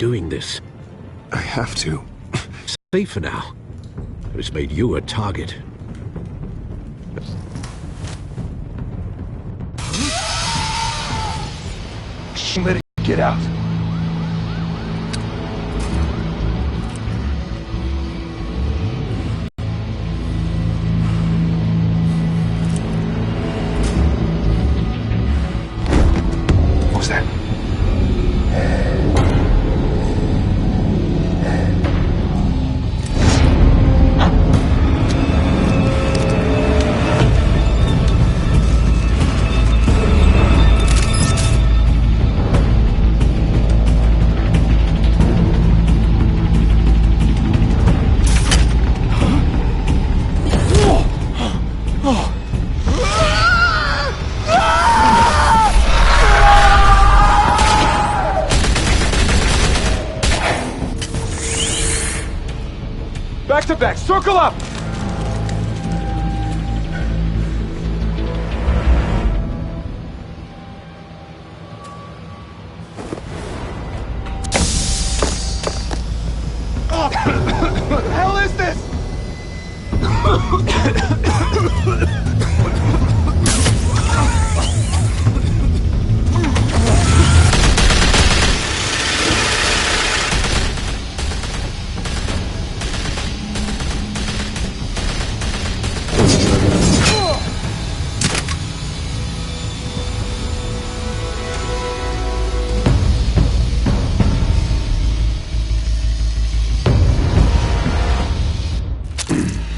doing this? I have to. Safe for now. It's made you a target. Let it get out. What was that? Back to back, circle up! Oh, what the hell is this?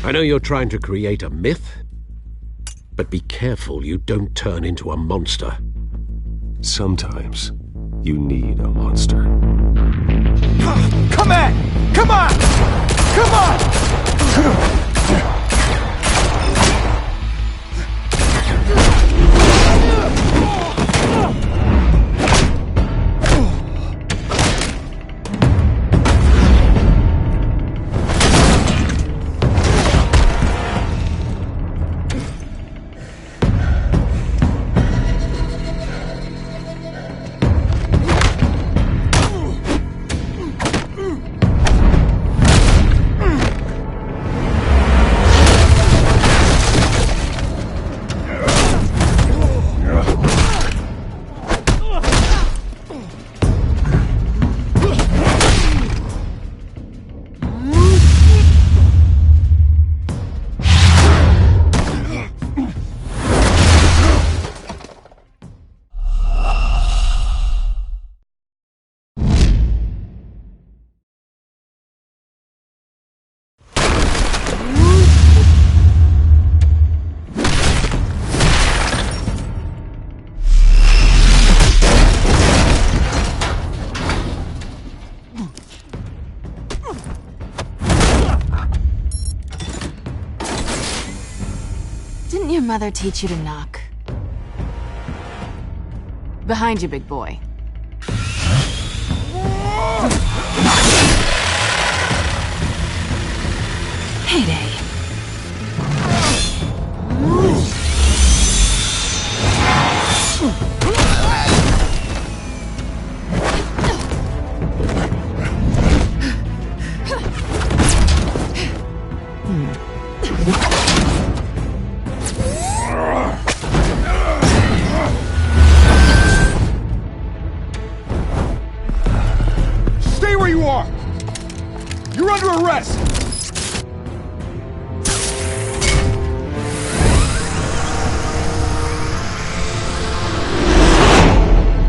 I know you're trying to create a myth, but be careful you don't turn into a monster. Sometimes you need a monster. Come on! Come on! Come on! Didn't your mother teach you to knock? Behind you, big boy. Heyday. Stay where you are! You're under arrest!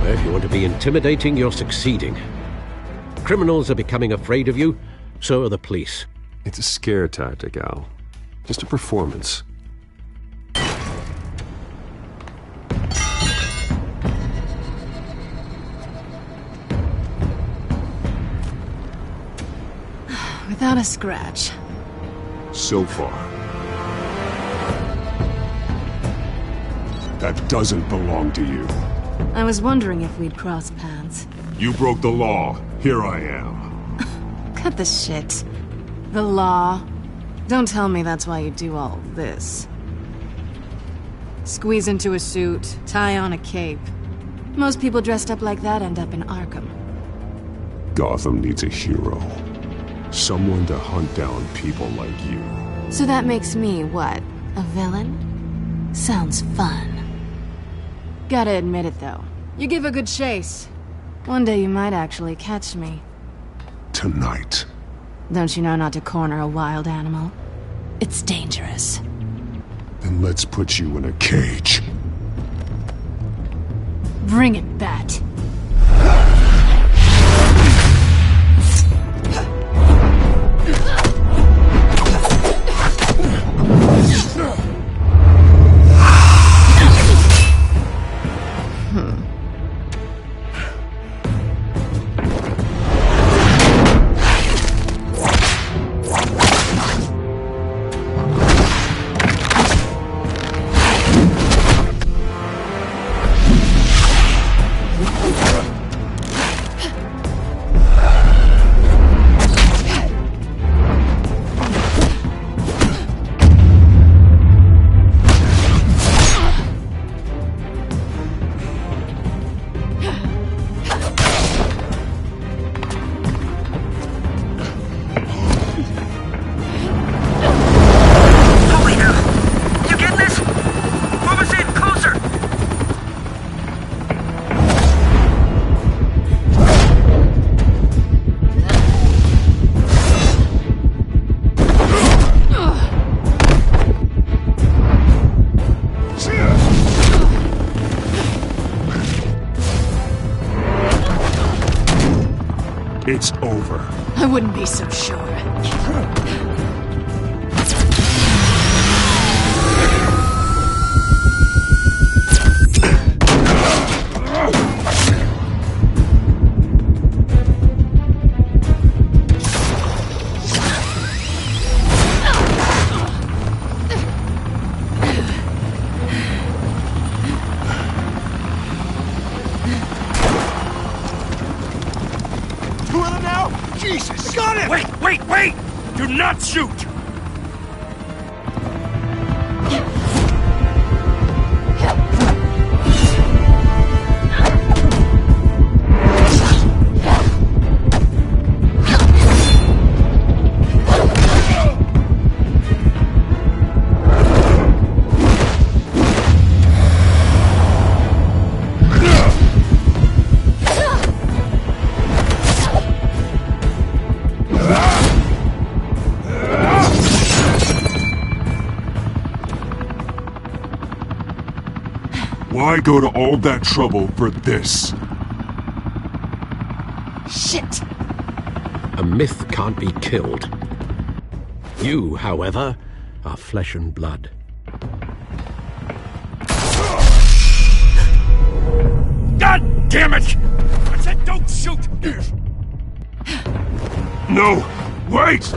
Well, if you want to be intimidating, you're succeeding. Criminals are becoming afraid of you, so are the police. It's a scare tactic, Al. Just a performance. Without a scratch. So far. That doesn't belong to you. I was wondering if we'd cross paths. You broke the law. Here I am. Cut the shit. The law. Don't tell me that's why you do all this. Squeeze into a suit, tie on a cape. Most people dressed up like that end up in Arkham. Gotham needs a hero. Someone to hunt down people like you. So that makes me, what, a villain? Sounds fun. Gotta admit it, though. You give a good chase. One day you might actually catch me. Tonight. Don't you know not to corner a wild animal? It's dangerous. Then let's put you in a cage. Bring it, Bat. It's over. I wouldn't be so sure. Jesus! Got him! Wait! Do not shoot! Why go to all that trouble for this? Shit! A myth can't be killed. You, however, are flesh and blood. God damn it! I said don't shoot! No! Wait!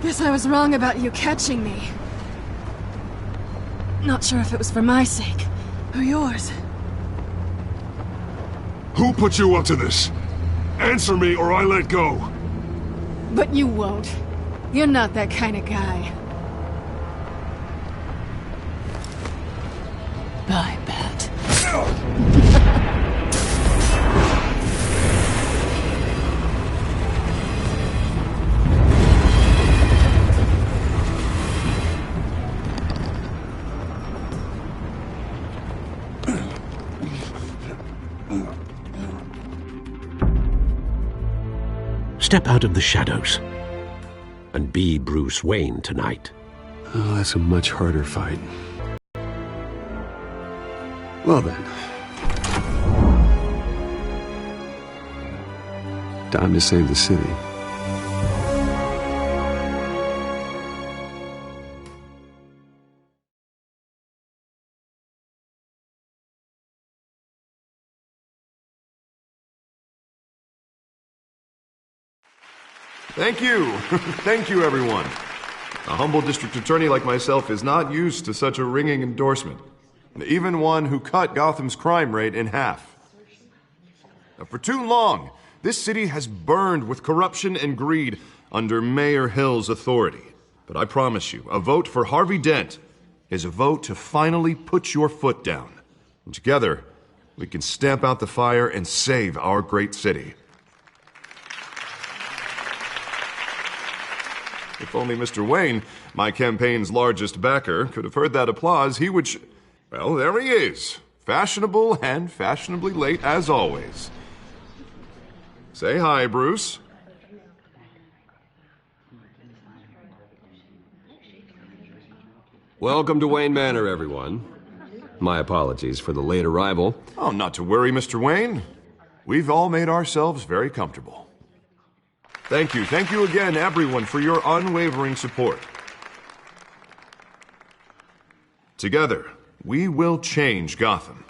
Guess I was wrong about you catching me. Not sure if it was for my sake, or yours. Who put you up to this? Answer me or I let go. But you won't. You're not that kind of guy. Bye, Bat. step out of the shadows and be Bruce Wayne tonight. Oh, that's a much harder fight. Well then. Time to save the city. Thank you. Thank you, everyone. A humble district attorney like myself is not used to such a ringing endorsement. Even one who cut Gotham's crime rate in half. Now, for too long, this city has burned with corruption and greed under Mayor Hill's authority. But I promise you, a vote for Harvey Dent is a vote to finally put your foot down. And together, we can stamp out the fire and save our great city. If only Mr. Wayne, my campaign's largest backer, could have heard that applause, he would well, there he is. Fashionable and fashionably late as always. Say hi, Bruce. Welcome to Wayne Manor, everyone. My apologies for the late arrival. Oh, not to worry, Mr. Wayne. We've all made ourselves very comfortable. Thank you again, everyone, for your unwavering support. Together, we will change Gotham.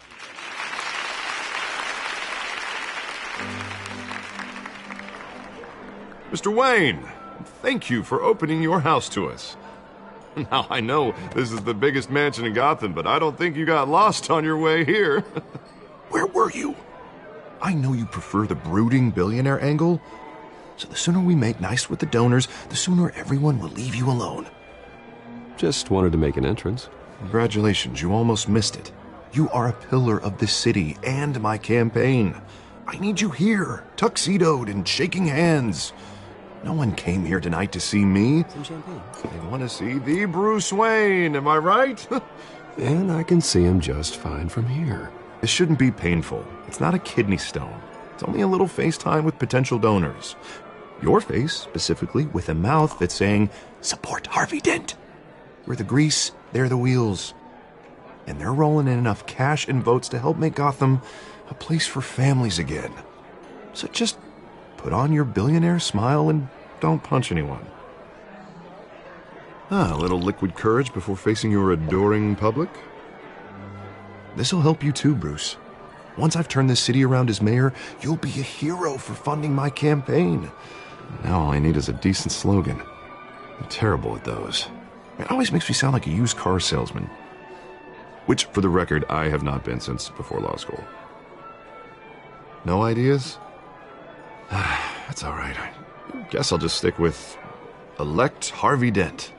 Mr. Wayne, thank you for opening your house to us. Now, I know this is the biggest mansion in Gotham, but I don't think you got lost on your way here. Where were you? I know you prefer the brooding billionaire angle, so the sooner we make nice with the donors, the sooner everyone will leave you alone. Just wanted to make an entrance. Congratulations, you almost missed it. You are a pillar of this city and my campaign. I need you here, tuxedoed and shaking hands. No one came here tonight to see me. Some champagne. They want to see the Bruce Wayne, am I right? And I can see him just fine from here. This shouldn't be painful. It's not a kidney stone. It's only a little FaceTime with potential donors. Your face, specifically, with a mouth that's saying, support Harvey Dent. We're the grease, they're the wheels. And they're rolling in enough cash and votes to help make Gotham a place for families again. So just put on your billionaire smile and don't punch anyone. A little liquid courage before facing your adoring public. This'll help you too, Bruce. Once I've turned this city around as mayor, you'll be a hero for funding my campaign. Now all I need is a decent slogan. I'm terrible at those. It always makes me sound like a used car salesman. Which, for the record, I have not been since before law school. No ideas? That's all right. I guess I'll just stick with elect Harvey Dent.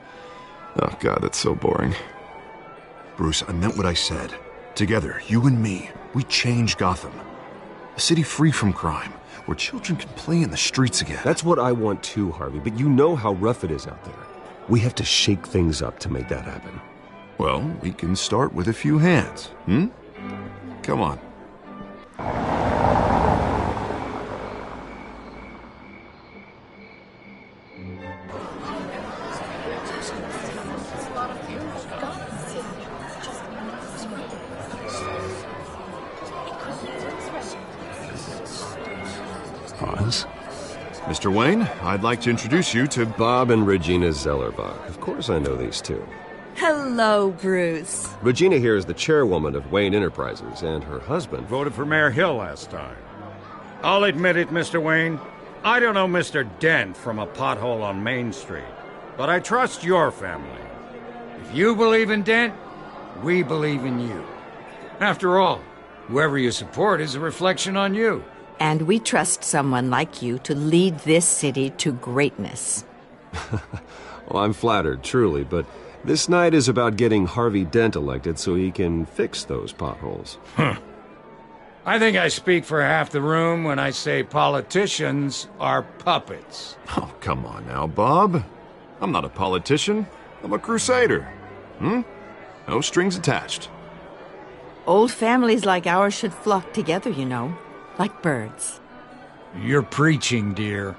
Oh, God, that's so boring. Bruce, I meant what I said. Together, you and me, we change Gotham. A city free from crime, where children can play in the streets again. That's what I want too, Harvey, but you know how rough it is out there. We have to shake things up to make that happen. Well, we can start with a few hands, Come on. Pause. Mr. Wayne, I'd like to introduce you to Bob and Regina Zellerbach. Of course I know these two. Hello, Bruce. Regina here is the chairwoman of Wayne Enterprises, and her husband... Voted for Mayor Hill last time. I'll admit it, Mr. Wayne. I don't know Mr. Dent from a pothole on Main Street, but I trust your family. If you believe in Dent, we believe in you. After all, whoever you support is a reflection on you. And we trust someone like you to lead this city to greatness. Well, I'm flattered, truly, but this night is about getting Harvey Dent elected so he can fix those potholes. I think I speak for half the room when I say politicians are puppets. Oh, come on now, Bob. I'm not a politician. I'm a crusader. No strings attached. Old families like ours should flock together, you know, like birds. You're preaching, dear.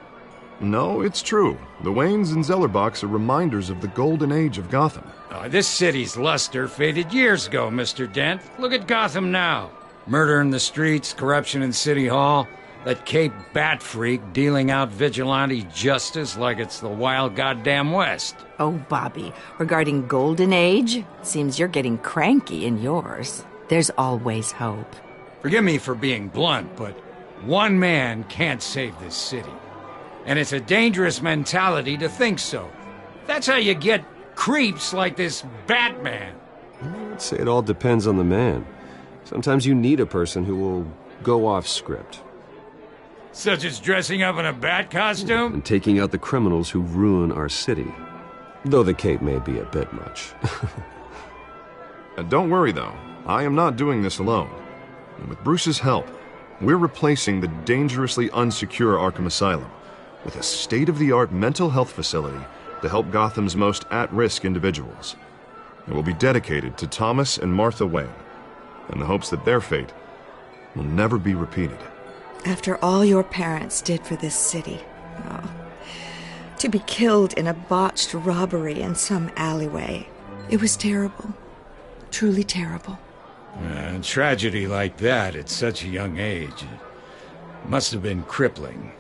No, it's true. The Waynes and Zellerbachs are reminders of the golden age of Gotham. Oh, this city's luster faded years ago, Mr. Dent. Look at Gotham now. Murder in the streets, corruption in City Hall, that Cape Bat freak dealing out vigilante justice like it's the wild goddamn West. Oh, Bobby, regarding Golden Age, seems you're getting cranky in yours. There's always hope. Forgive me for being blunt, but one man can't save this city. And it's a dangerous mentality to think so. That's how you get creeps like this Batman. I'd say it all depends on the man. Sometimes you need a person who will go off script. Such as dressing up in a bat costume? And taking out the criminals who ruin our city. Though the cape may be a bit much. Don't worry, though. I am not doing this alone. And with Bruce's help, we're replacing the dangerously unsecure Arkham Asylum with a state-of-the-art mental health facility to help Gotham's most at-risk individuals. It will be dedicated to Thomas and Martha Wayne, in the hopes that their fate will never be repeated. After all your parents did for this city, to be killed in a botched robbery in some alleyway, it was terrible. Truly terrible. Tragedy like that at such a young age, it must have been crippling.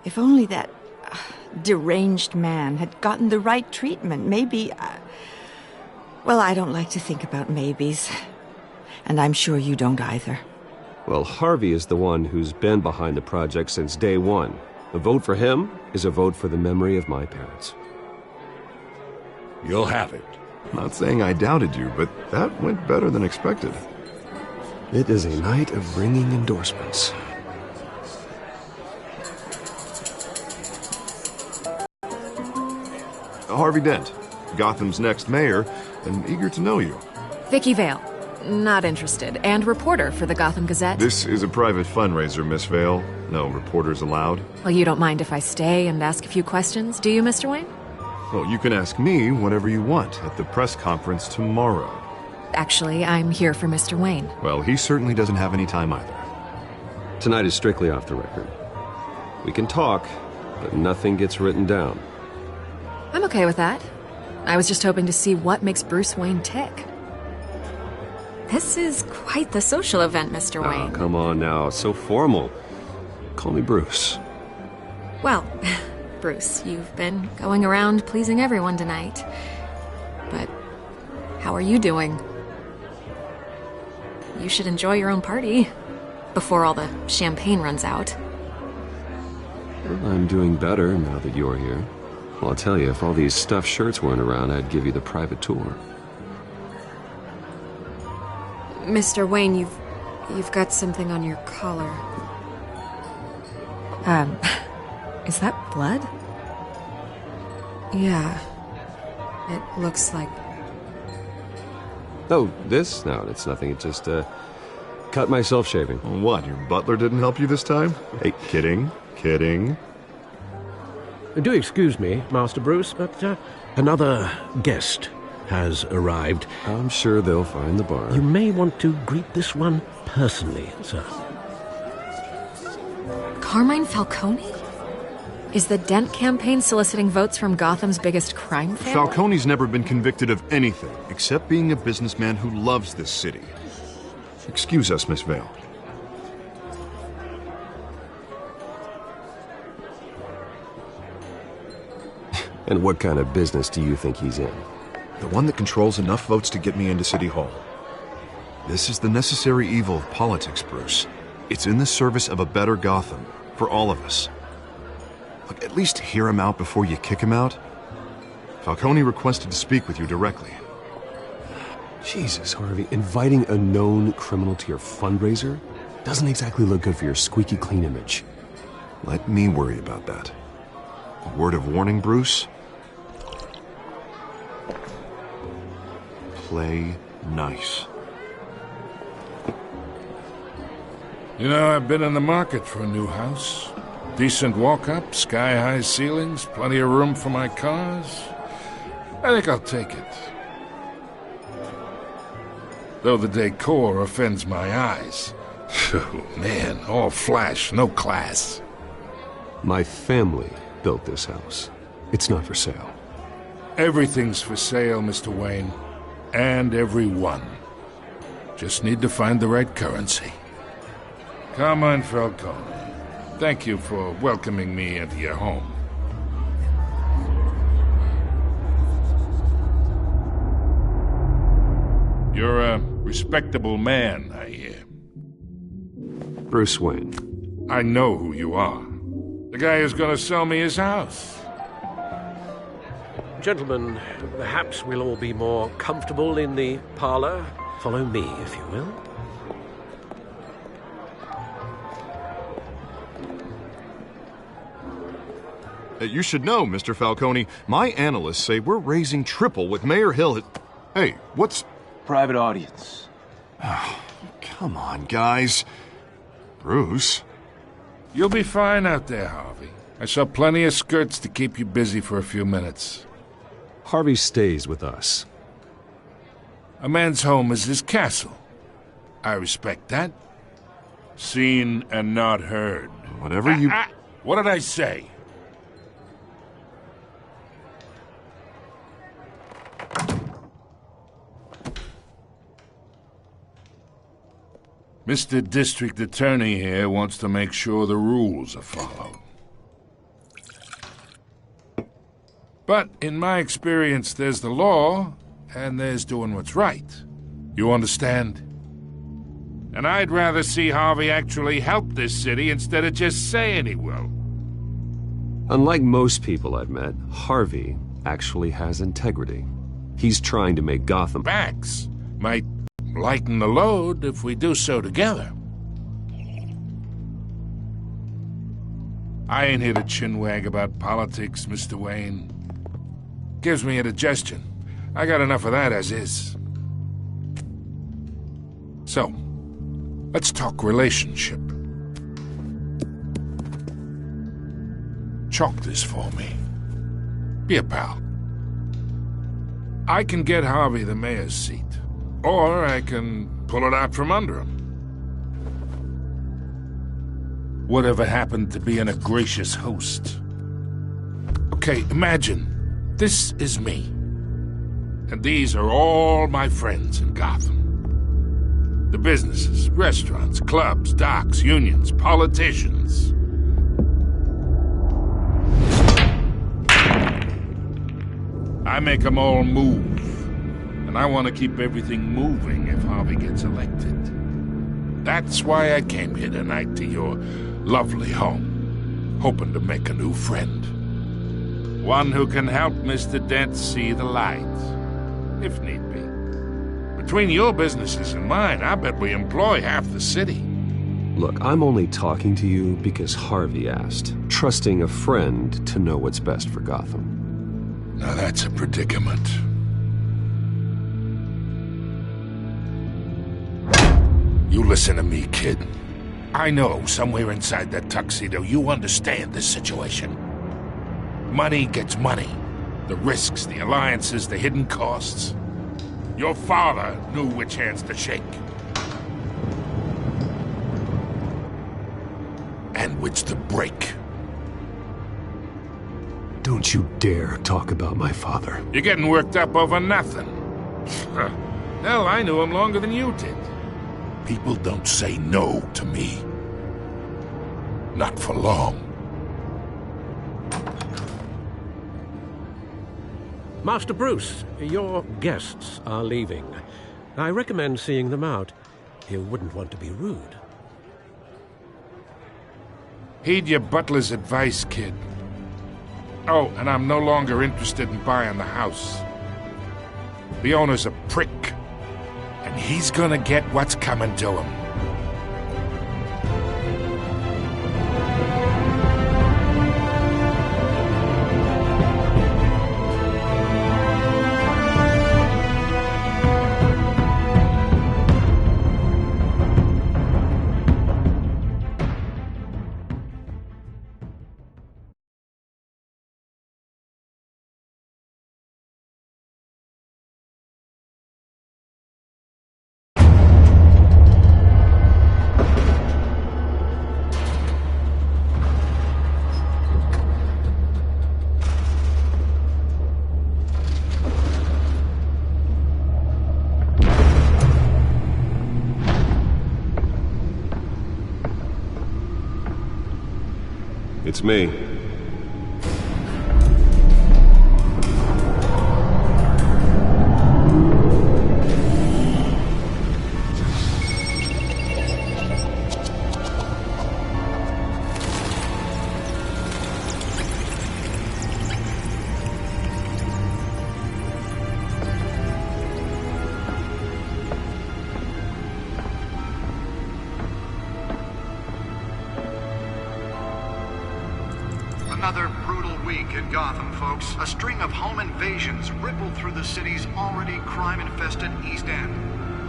If only that deranged man had gotten the right treatment, maybe... well, I don't like to think about maybes. And I'm sure you don't either. Well, Harvey is the one who's been behind the project since day one. A vote for him is a vote for the memory of my parents. You'll have it. Not saying I doubted you, but that went better than expected. It is a night of ringing endorsements. Harvey Dent, Gotham's next mayor, and eager to know you. Vicky Vale. Not interested. And reporter for the Gotham Gazette. This is a private fundraiser, Miss Vale. No reporters allowed. Well, you don't mind if I stay and ask a few questions, do you, Mr. Wayne? Well, you can ask me whatever you want at the press conference tomorrow. Actually, I'm here for Mr. Wayne. Well, he certainly doesn't have any time either. Tonight is strictly off the record. We can talk, but nothing gets written down. I'm okay with that. I was just hoping to see what makes Bruce Wayne tick. This is quite the social event, Mr. Wayne. Oh, come on now. It's so formal. Call me Bruce. Well, Bruce, you've been going around pleasing everyone tonight. But how are you doing? You should enjoy your own party before all the champagne runs out. Well, I'm doing better now that you're here. Well, I'll tell you, if all these stuffed shirts weren't around, I'd give you the private tour. Mr. Wayne, you've got something on your collar. Is that blood? Yeah. It looks like... Oh, this? No, it's nothing. It just, cut myself shaving. What, your butler didn't help you this time? Hey, kidding. Do excuse me, Master Bruce, but another guest has arrived. I'm sure they'll find the bar. You may want to greet this one personally, sir. Carmine Falcone? Is the Dent campaign soliciting votes from Gotham's biggest crime family? Falcone's never been convicted of anything except being a businessman who loves this city. Excuse us, Miss Vale. And what kind of business do you think he's in? The one that controls enough votes to get me into City Hall. This is the necessary evil of politics, Bruce. It's in the service of a better Gotham, for all of us. Look, at least hear him out before you kick him out. Falcone requested to speak with you directly. Jesus, Harvey, inviting a known criminal to your fundraiser doesn't exactly look good for your squeaky clean image. Let me worry about that. A word of warning, Bruce? Play nice. You know, I've been in the market for a new house. Decent walk-up, sky-high ceilings, plenty of room for my cars. I think I'll take it. Though the decor offends my eyes. Oh, man, all flash, no class. My family built this house. It's not for sale. Everything's for sale, Mr. Wayne. And everyone. Just need to find the right currency. Come on, Falcone. Thank you for welcoming me into your home. You're a respectable man, I hear. Bruce Wayne. I know who you are. The guy who's gonna sell me his house. Gentlemen, perhaps we'll all be more comfortable in the parlor. Follow me, if you will. You should know, Mr. Falcone, my analysts say we're raising triple what Mayor Hill had... Hey, what's... Private audience. Come on, guys. Bruce? You'll be fine out there, Harvey. I saw plenty of skirts to keep you busy for a few minutes. Harvey stays with us. A man's home is his castle. I respect that. Seen and not heard. Whatever you... What did I say? Mr. District Attorney here wants to make sure the rules are followed. But in my experience, there's the law, and there's doing what's right. You understand? And I'd rather see Harvey actually help this city instead of just saying he will. Unlike most people I've met, Harvey actually has integrity. He's trying to make Gotham... Max might lighten the load if we do so together. I ain't here to chinwag about politics, Mr. Wayne. Gives me indigestion. I got enough of that as is. So, let's talk relationship. Chalk this for me. Be a pal. I can get Harvey the mayor's seat. Or I can pull it out from under him. Whatever happened to being a gracious host? Okay, imagine, this is me. And these are all my friends in Gotham. The businesses, restaurants, clubs, docks, unions, politicians. I make them all move. And I want to keep everything moving if Harvey gets elected. That's why I came here tonight to your lovely home, hoping to make a new friend. One who can help Mr. Dent see the light, if need be. Between your businesses and mine, I bet we employ half the city. Look, I'm only talking to you because Harvey asked, trusting a friend to know what's best for Gotham. Now that's a predicament. You listen to me, kid. I know somewhere inside that tuxedo you understand this situation. Money gets money. The risks, the alliances, the hidden costs. Your father knew which hands to shake. And which to break. Don't you dare talk about my father. You're getting worked up over nothing. Hell, I knew him longer than you did. People don't say no to me. Not for long. Master Bruce, your guests are leaving. I recommend seeing them out. You wouldn't want to be rude. Heed your butler's advice, kid. Oh, and I'm no longer interested in buying the house. The owner's a prick. And he's gonna get what's coming to him. It's me. Another brutal week in Gotham, folks. A string of home invasions rippled through the city's already crime-infested East End.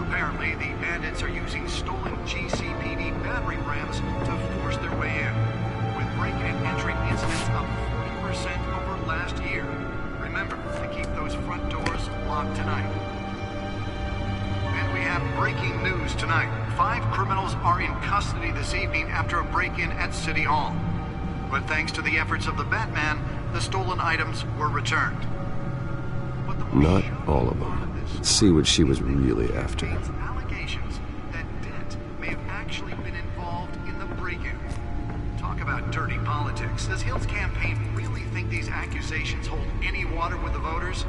Apparently, the bandits are using stolen GCPD battering rams to force their way in, with break-in and entry incidents up 40% over last year. Remember to keep those front doors locked tonight. And we have breaking news tonight. 5 criminals are in custody this evening after a break-in at City Hall. But thanks to the efforts of the Batman, the stolen items were returned. Not all of them. Let's see what she was really after. Allegations that Dent may have actually been involved in the break-in. Talk about dirty politics. Does Hill's campaign really think these accusations hold any water with the voters?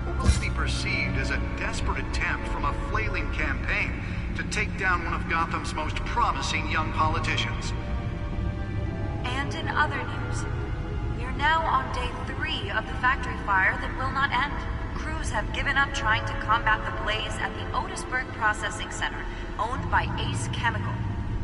Or will it be perceived as a desperate attempt from a flailing campaign to take down one of Gotham's most promising young politicians? And in other news, we're now on day 3 of the factory fire that will not end. Crews have given up trying to combat the blaze at the Otisburg Processing Center, owned by Ace Chemical.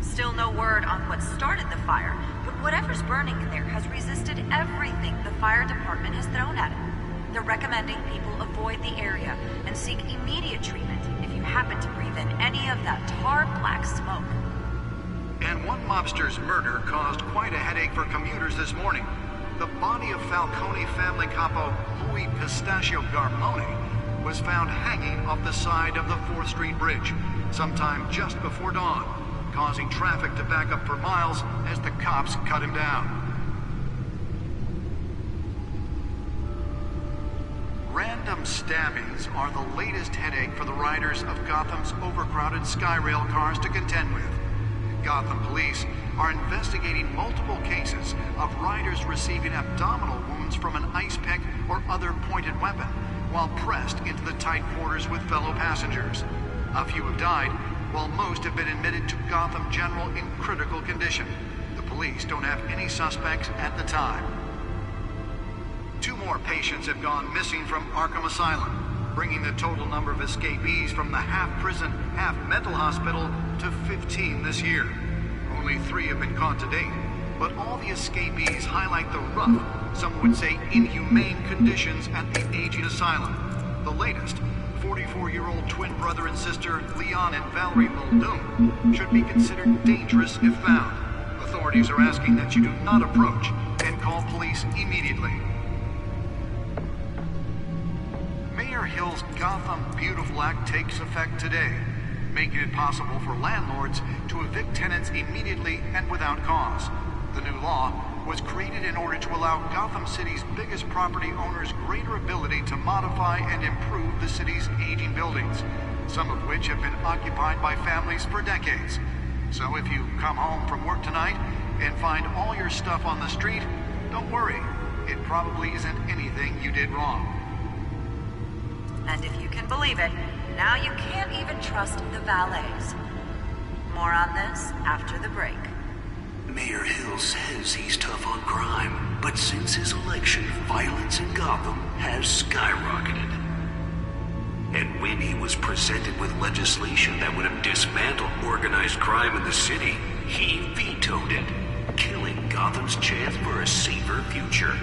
Still no word on what started the fire, but whatever's burning in there has resisted everything the fire department has thrown at it. They're recommending people avoid the area and seek immediate treatment if you happen to breathe in any of that tar black smoke. And one mobster's murder caused quite a headache for commuters this morning. The body of Falcone family capo Louis Pistachio Garmone was found hanging off the side of the 4th Street Bridge sometime just before dawn, causing traffic to back up for miles as the cops cut him down. Random stabbings are the latest headache for the riders of Gotham's overcrowded Skyrail cars to contend with. Gotham police are investigating multiple cases of riders receiving abdominal wounds from an ice pick or other pointed weapon while pressed into the tight quarters with fellow passengers. A few have died, while most have been admitted to Gotham General in critical condition. The police don't have any suspects at the time. 2 more patients have gone missing from Arkham Asylum, bringing the total number of escapees from the half-prison, half-mental hospital to 15 this year. Only 3 have been caught to date, but all the escapees highlight the rough, some would say inhumane conditions at the aging asylum. The latest, 44-year-old twin brother and sister Leon and Valerie Muldoon, should be considered dangerous if found. Authorities are asking that you do not approach and call police immediately. Mayor Hill's Gotham Beautiful Act takes effect today, making it possible for landlords to evict tenants immediately and without cause. The new law was created in order to allow Gotham City's biggest property owners greater ability to modify and improve the city's aging buildings, some of which have been occupied by families for decades. So if you come home from work tonight and find all your stuff on the street, don't worry. It probably isn't anything you did wrong. And if you can believe it, now you can't even trust the valets. More on this after the break. Mayor Hill says he's tough on crime, but since his election, violence in Gotham has skyrocketed. And when he was presented with legislation that would have dismantled organized crime in the city, he vetoed it, killing Gotham's chance for a safer future.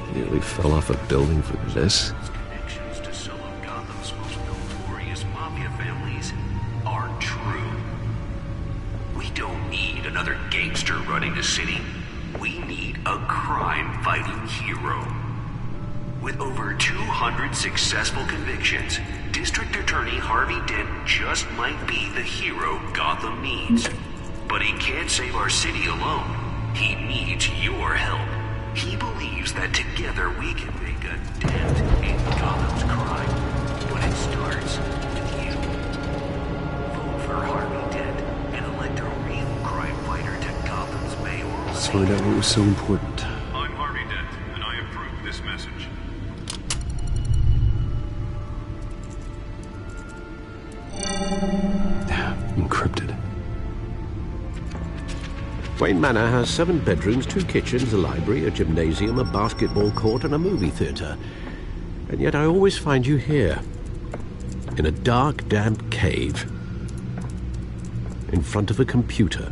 He nearly fell off a building for this? Connections to some of Gotham's most notorious mafia families are true. We don't need another gangster running the city. We need a crime-fighting hero. With over 200 successful convictions, District Attorney Harvey Dent just might be the hero Gotham needs. But he can't save our city alone. He needs your help. He believes that together we can make a dent in Gotham's crime. But it starts with you. Vote for Harvey Dent and elect a real crime fighter to Gotham's mayoral find out what was so important. I'm Harvey Dent, and I approve this message. Encrypted. Wayne Manor has 7 bedrooms, 2 kitchens, a library, a gymnasium, a basketball court, and a movie theater. And yet I always find you here, in a dark, damp cave, in front of a computer.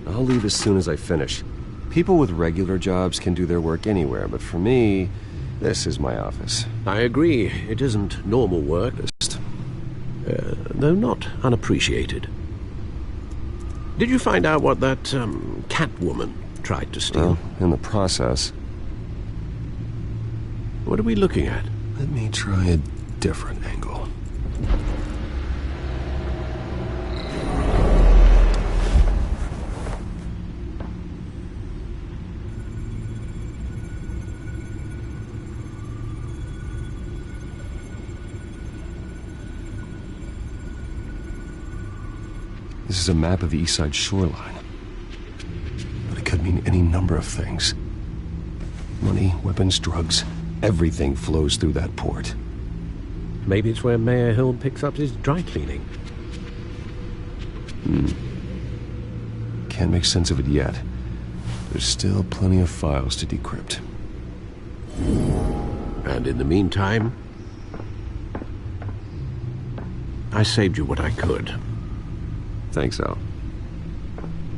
I'll leave as soon as I finish. People with regular jobs can do their work anywhere, but for me, this is my office. I agree. It isn't normal work, though not unappreciated. Did you find out what that, Catwoman tried to steal? Well, in the process. What are we looking at? Let me try a different angle. This is a map of the East Side shoreline. But it could mean any number of things. Money, weapons, drugs, everything flows through that port. Maybe it's where Mayor Hill picks up his dry cleaning. Can't make sense of it yet. There's still plenty of files to decrypt. And in the meantime, I saved you what I could. Thanks, Al.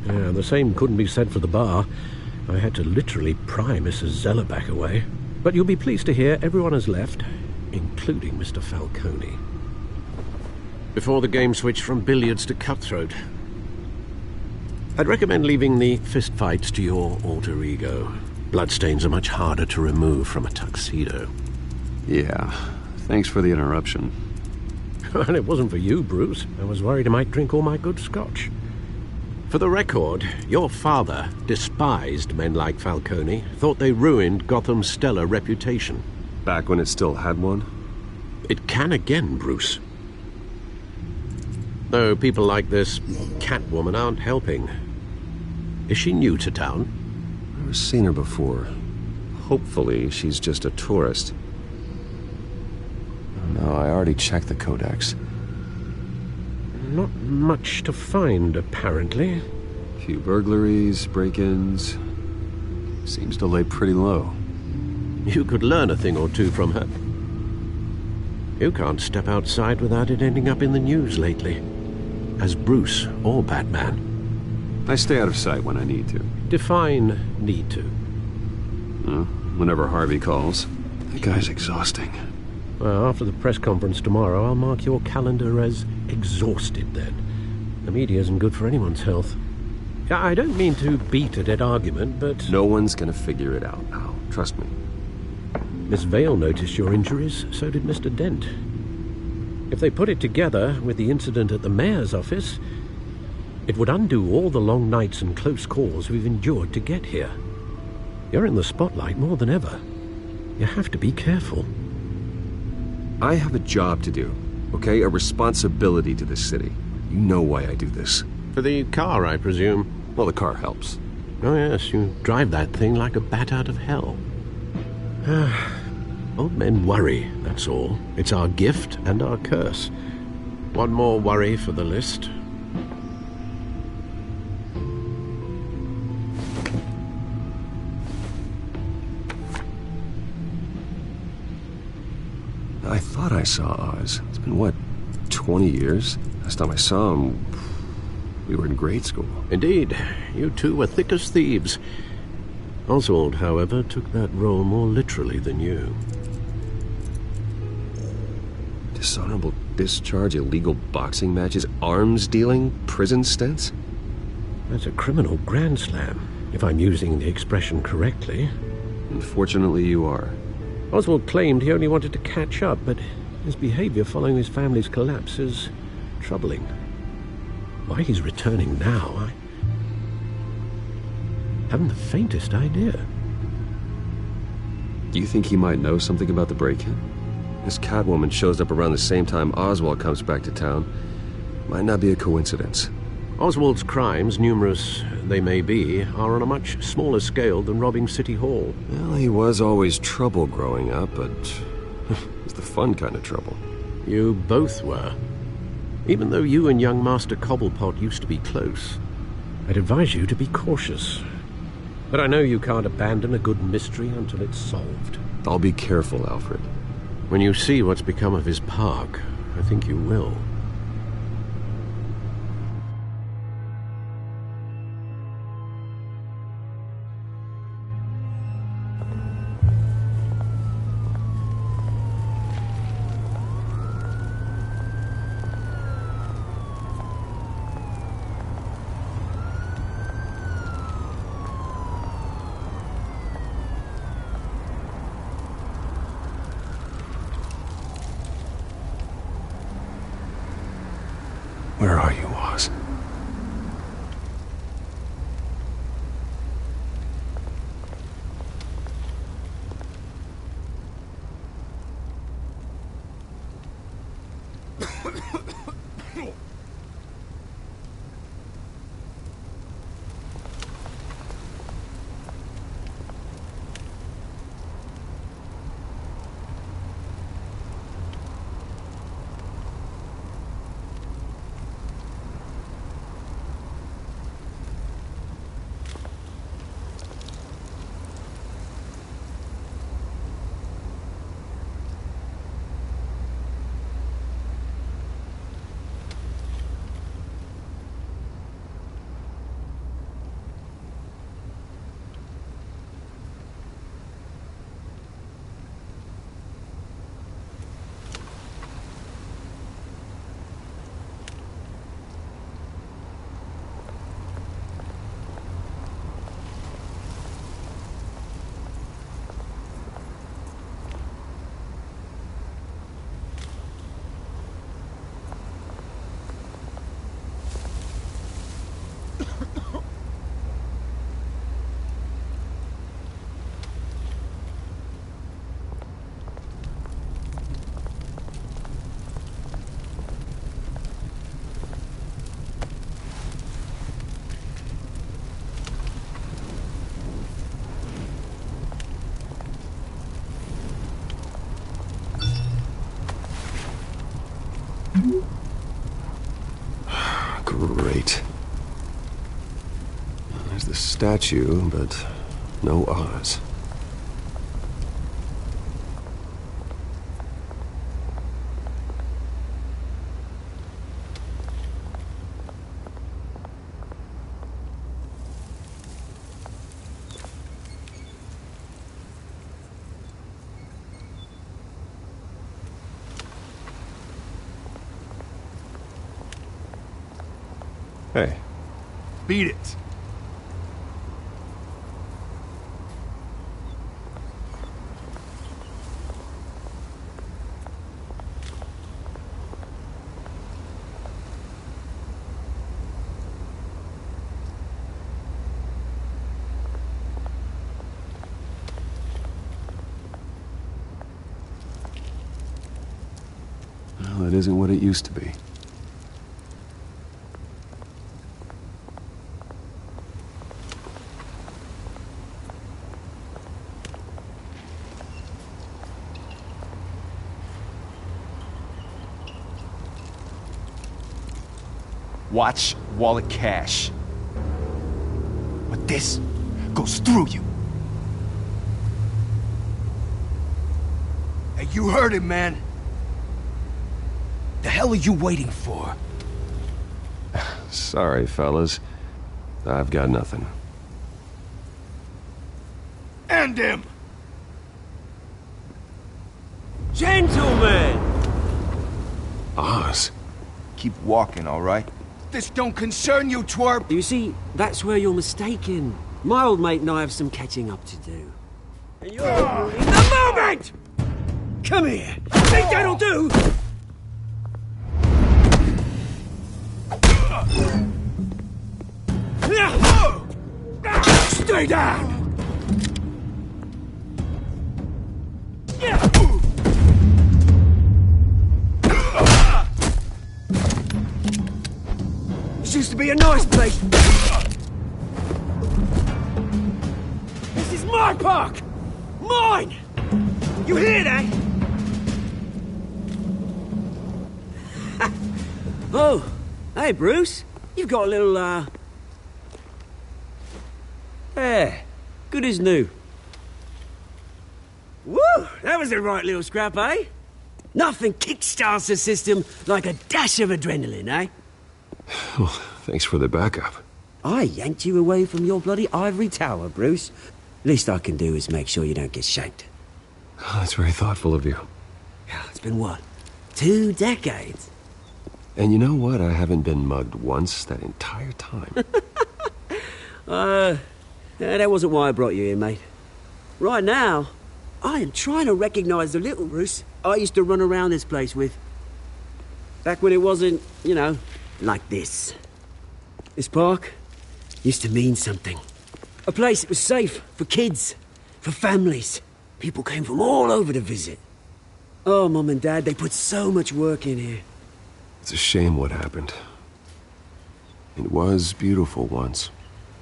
Yeah, the same couldn't be said for the bar. I had to literally pry Mrs. Zellerback away. But you'll be pleased to hear everyone has left, including Mr. Falcone. Before the game switched from billiards to cutthroat. I'd recommend leaving the fistfights to your alter ego. Bloodstains are much harder to remove from a tuxedo. Yeah, thanks for the interruption. And it wasn't for you, Bruce. I was worried I might drink all my good scotch. For the record, your father despised men like Falcone, thought they ruined Gotham's stellar reputation. Back when it still had one? It can again, Bruce. Though people like this Catwoman aren't helping. Is she new to town? I've never seen her before. Hopefully, she's just a tourist. No, I already checked the codex. Not much to find, apparently. A few burglaries, break-ins. Seems to lay pretty low. You could learn a thing or two from her. You can't step outside without it ending up in the news lately. As Bruce or Batman. I stay out of sight when I need to. Define need to. Whenever Harvey calls. That guy's exhausting. Well, after the press conference tomorrow, I'll mark your calendar as exhausted then. The media isn't good for anyone's health. I don't mean to beat a dead argument, but... No one's gonna figure it out, Al. Trust me. Miss Vale noticed your injuries, so did Mr. Dent. If they put it together with the incident at the mayor's office, it would undo all the long nights and close calls we've endured to get here. You're in the spotlight more than ever. You have to be careful. I have a job to do, okay? A responsibility to this city. You know why I do this. For the car, I presume? Well, the car helps. Oh, yes, you drive that thing like a bat out of hell. Old men worry, that's all. It's our gift and our curse. One more worry for the list. I thought I saw Oz. It's been, what, 20 years? Last time I saw him, we were in grade school. Indeed. You two were thick as thieves. Oswald, however, took that role more literally than you. Dishonorable discharge, illegal boxing matches, arms dealing, prison stints? That's a criminal grand slam, if I'm using the expression correctly. Unfortunately, you are. Oswald claimed he only wanted to catch up, but his behavior following his family's collapse is troubling. Why he's returning now, I haven't the faintest idea. Do you think he might know something about the break-in? This Catwoman shows up around the same time Oswald comes back to town. Might not be a coincidence. Oswald's crimes, numerous they may be, are on a much smaller scale than robbing City Hall. Well, he was always trouble growing up, but it's the fun kind of trouble. You both were. Even though you and young Master Cobblepot used to be close, I'd advise you to be cautious. But I know you can't abandon a good mystery until it's solved. I'll be careful, Alfred. When you see what's become of his park, I think you will. Where are you, Oz? Great. There's the statue, but no Oz. Hey. Beat it. Well, it isn't what it used to be. Watch wallet cash. But this goes through you. Hey, you heard it, man. The hell are you waiting for? Sorry, fellas. I've got nothing. End him! Gentlemen! Oz. Keep walking, all right? This don't concern you, twerp! You see, that's where you're mistaken. My old mate and I have some catching up to do. And you're in the moment! Come here! Think that'll do? Stay down! This used to be a nice place. This is my park! Mine! You hear that? Oh, hey, Bruce. You've got a little, Yeah, good as new. Woo! That was a right little scrap, eh? Nothing kickstarts the system like a dash of adrenaline, eh? Well, thanks for the backup. I yanked you away from your bloody ivory tower, Bruce. Least I can do is make sure you don't get shanked. Oh, that's very thoughtful of you. It's been what? 2 decades? And you know what? I haven't been mugged once that entire time. That wasn't why I brought you here, mate. Right now, I am trying to recognize the little Bruce I used to run around this place with. Back when it wasn't, you know, like this. This park used to mean something. A place that was safe for kids, for families. People came from all over to visit. Oh, Mum and Dad, they put so much work in here. It's a shame what happened. It was beautiful once.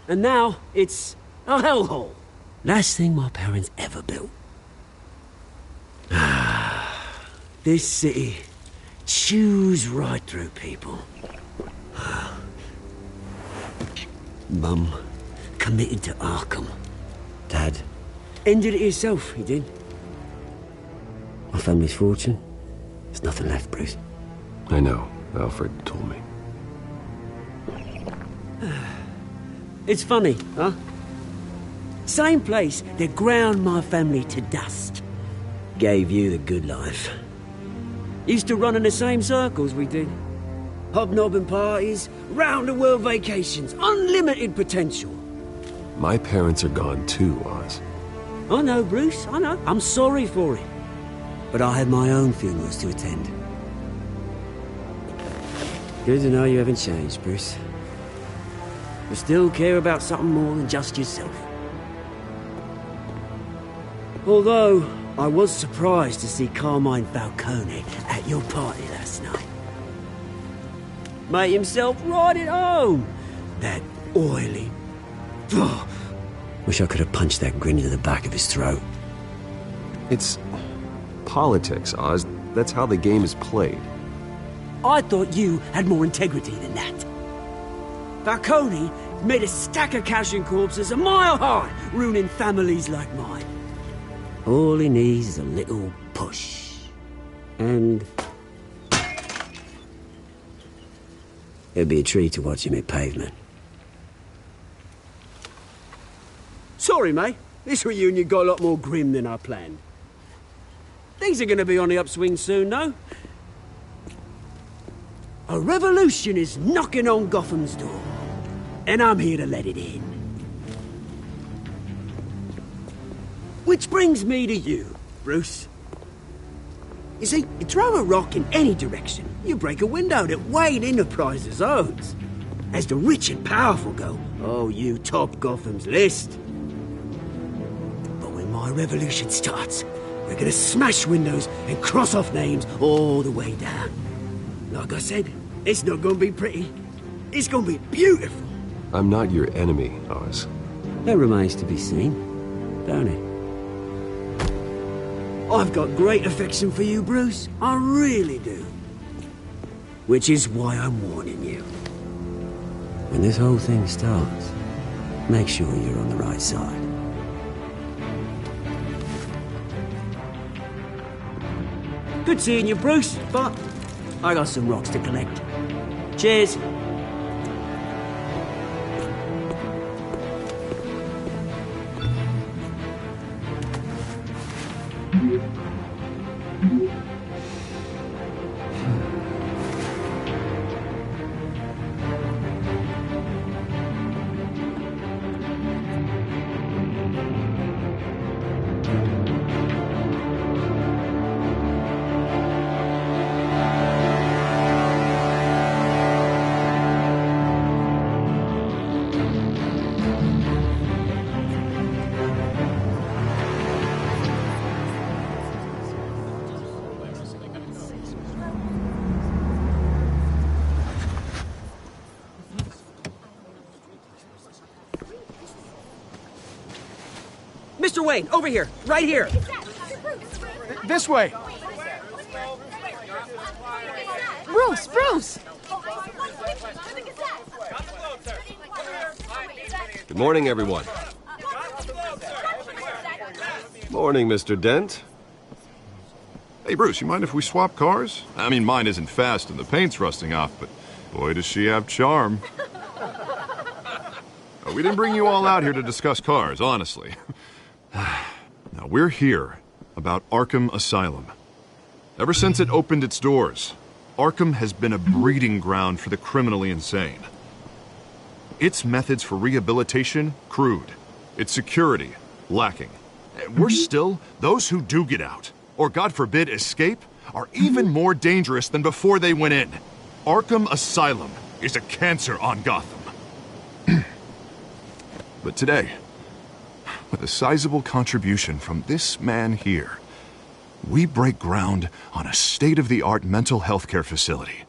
And now, it's a hellhole. Last thing my parents ever built. This city chews right through people. Mum committed to Arkham. Dad ended it himself, he did. My family's fortune, there's nothing left, Bruce. I know. Alfred told me. It's funny, huh? Same place that ground my family to dust. Gave you the good life. Used to run in the same circles we did. Hobnobbing parties, round-the-world vacations, unlimited potential. My parents are gone too, Oz. I know, Bruce, I know. I'm sorry for it. But I had my own funerals to attend. Good to know you haven't changed, Bruce. You still care about something more than just yourself. Although, I was surprised to see Carmine Falcone at your party last night. Made himself right at home. That oily... Oh, wish I could have punched that grin into the back of his throat. It's politics, Oz. That's how the game is played. I thought you had more integrity than that. Falcone made a stack of cash and corpses a mile high, ruining families like mine. All he needs is a little push. And... it'd be a treat to watch him hit pavement. Sorry, mate. This reunion got a lot more grim than I planned. Things are going to be on the upswing soon, though. A revolution is knocking on Gotham's door. And I'm here to let it in. Which brings me to you, Bruce. You see, you throw a rock in any direction, you break a window that Wayne Enterprises owns. As the rich and powerful go, oh, you top Gotham's list. But when my revolution starts, we're gonna smash windows and cross off names all the way down. Like I said, it's not gonna be pretty. It's gonna be beautiful. I'm not your enemy, Oz. That remains to be seen, don't it? I've got great affection for you, Bruce. I really do. Which is why I'm warning you. When this whole thing starts, make sure you're on the right side. Good seeing you, Bruce, but I got some rocks to collect. Cheers. Mr. Wayne, over here. Right here. This way. Bruce! Good morning, everyone. Morning, Mr. Dent. Hey, Bruce, you mind if we swap cars? I mean, mine isn't fast and the paint's rusting off, but boy, does she have charm. We didn't bring you all out here to discuss cars, honestly. Now, we're here about Arkham Asylum. Ever since it opened its doors, Arkham has been a breeding ground for the criminally insane. Its methods for rehabilitation, crude. Its security, lacking. Worse still, those who do get out, or God forbid escape, are even more dangerous than before they went in. Arkham Asylum is a cancer on Gotham. But today, with a sizable contribution from this man here, we break ground on a state-of-the-art mental health care facility.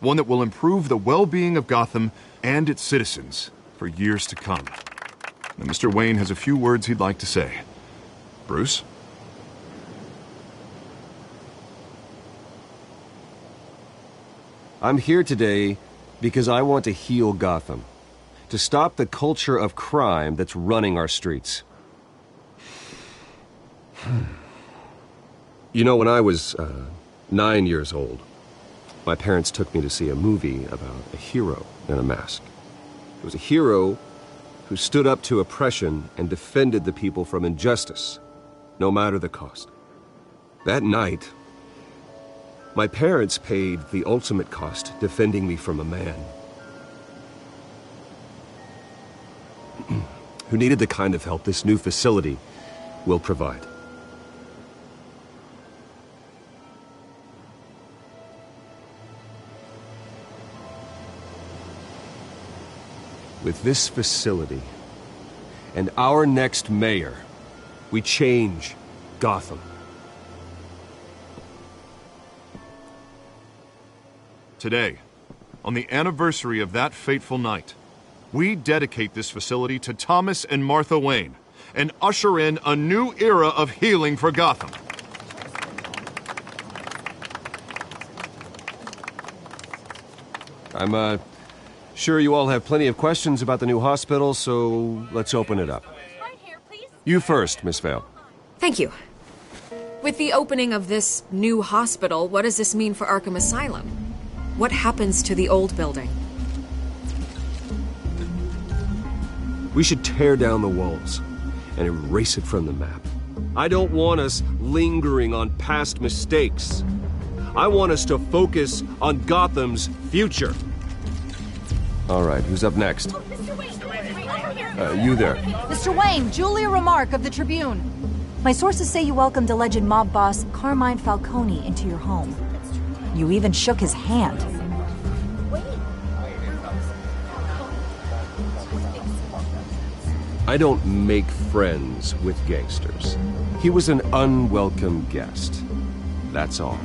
One that will improve the well-being of Gotham and its citizens for years to come. Now, Mr. Wayne has a few words he'd like to say. Bruce? I'm here today because I want to heal Gotham. To stop the culture of crime that's running our streets. You know, when I was 9 years old, my parents took me to see a movie about a hero in a mask. It was a hero who stood up to oppression and defended the people from injustice, no matter the cost. That night, my parents paid the ultimate cost defending me from a man who needed the kind of help this new facility will provide. With this facility and our next mayor, we change Gotham. Today, on the anniversary of that fateful night, we dedicate this facility to Thomas and Martha Wayne and usher in a new era of healing for Gotham. I'm sure you all have plenty of questions about the new hospital, so let's open it up. You first, Miss Vale. Thank you. With the opening of this new hospital, what does this mean for Arkham Asylum? What happens to the old building? We should tear down the walls and erase it from the map. I don't want us lingering on past mistakes. I want us to focus on Gotham's future. All right, who's up next? You there. Mr. Wayne, Julia Remark of the Tribune. My sources say you welcomed alleged mob boss Carmine Falcone into your home. You even shook his hand. I don't make friends with gangsters. He was an unwelcome guest. That's all.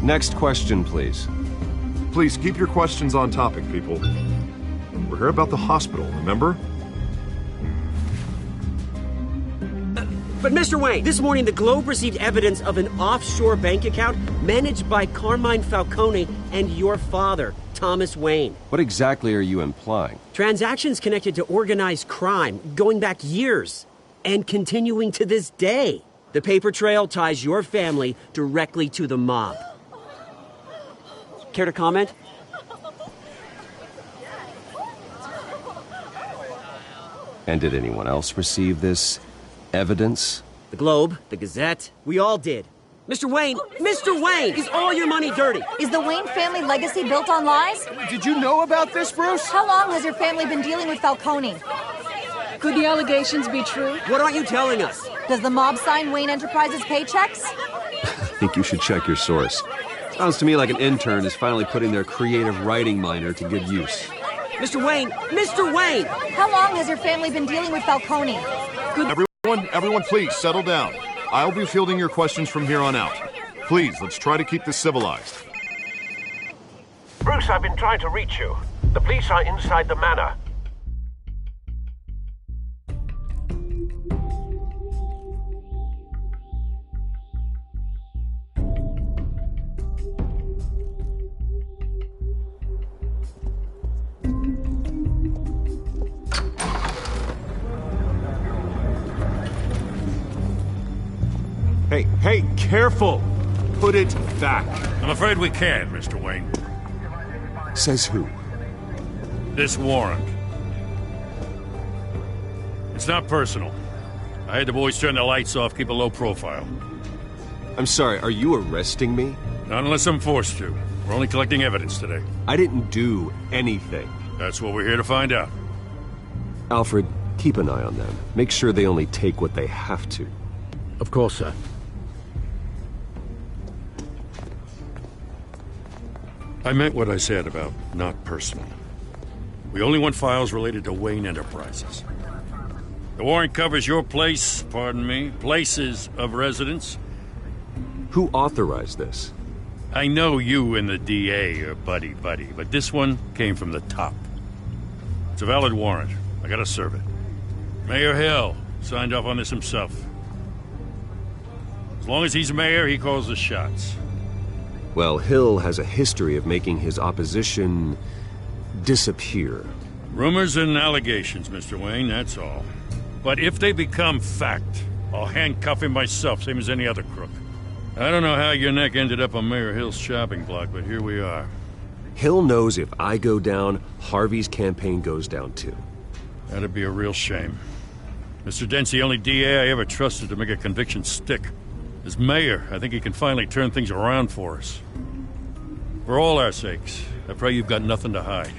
Next question, please. Please keep your questions on topic, people. We're here about the hospital, remember? But Mr. Wayne, this morning the Globe received evidence of an offshore bank account managed by Carmine Falcone and your father, Thomas Wayne. What exactly are you implying? Transactions connected to organized crime going back years and continuing to this day. The paper trail ties your family directly to the mob. Care to comment? And did anyone else receive this evidence? The Globe, the Gazette, we all did. Mr. Wayne, is all your money dirty? Is the Wayne family legacy built on lies? Did you know about this, Bruce? How long has your family been dealing with Falcone? Could the allegations be true? What aren't you telling us? Does the mob sign Wayne Enterprises paychecks? I think you should check your source. Sounds to me like an intern is finally putting their creative writing minor to good use. Mr. Wayne! How long has your family been dealing with Falcone? Everyone, please, settle down. I'll be fielding your questions from here on out. Please, let's try to keep this civilized. Bruce, I've been trying to reach you. The police are inside the manor. Hey, careful! Put it back. I'm afraid we can't, Mr. Wayne. Says who? This warrant. It's not personal. I had the boys turn the lights off, keep a low profile. I'm sorry, are you arresting me? Not unless I'm forced to. We're only collecting evidence today. I didn't do anything. That's what we're here to find out. Alfred, keep an eye on them. Make sure they only take what they have to. Of course, sir. I meant what I said about not personal. We only want files related to Wayne Enterprises. The warrant covers your place, pardon me, places of residence. Who authorized this? I know you and the DA are buddy-buddy, but this one came from the top. It's a valid warrant. I gotta serve it. Mayor Hill signed off on this himself. As long as he's mayor, he calls the shots. Well, Hill has a history of making his opposition disappear. Rumors and allegations, Mr. Wayne, that's all. But if they become fact, I'll handcuff him myself, same as any other crook. I don't know how your neck ended up on Mayor Hill's shopping block, but here we are. Hill knows if I go down, Harvey's campaign goes down too. That'd be a real shame. Mr. Dent's the only DA I ever trusted to make a conviction stick. As mayor, I think he can finally turn things around for us. For all our sakes, I pray you've got nothing to hide.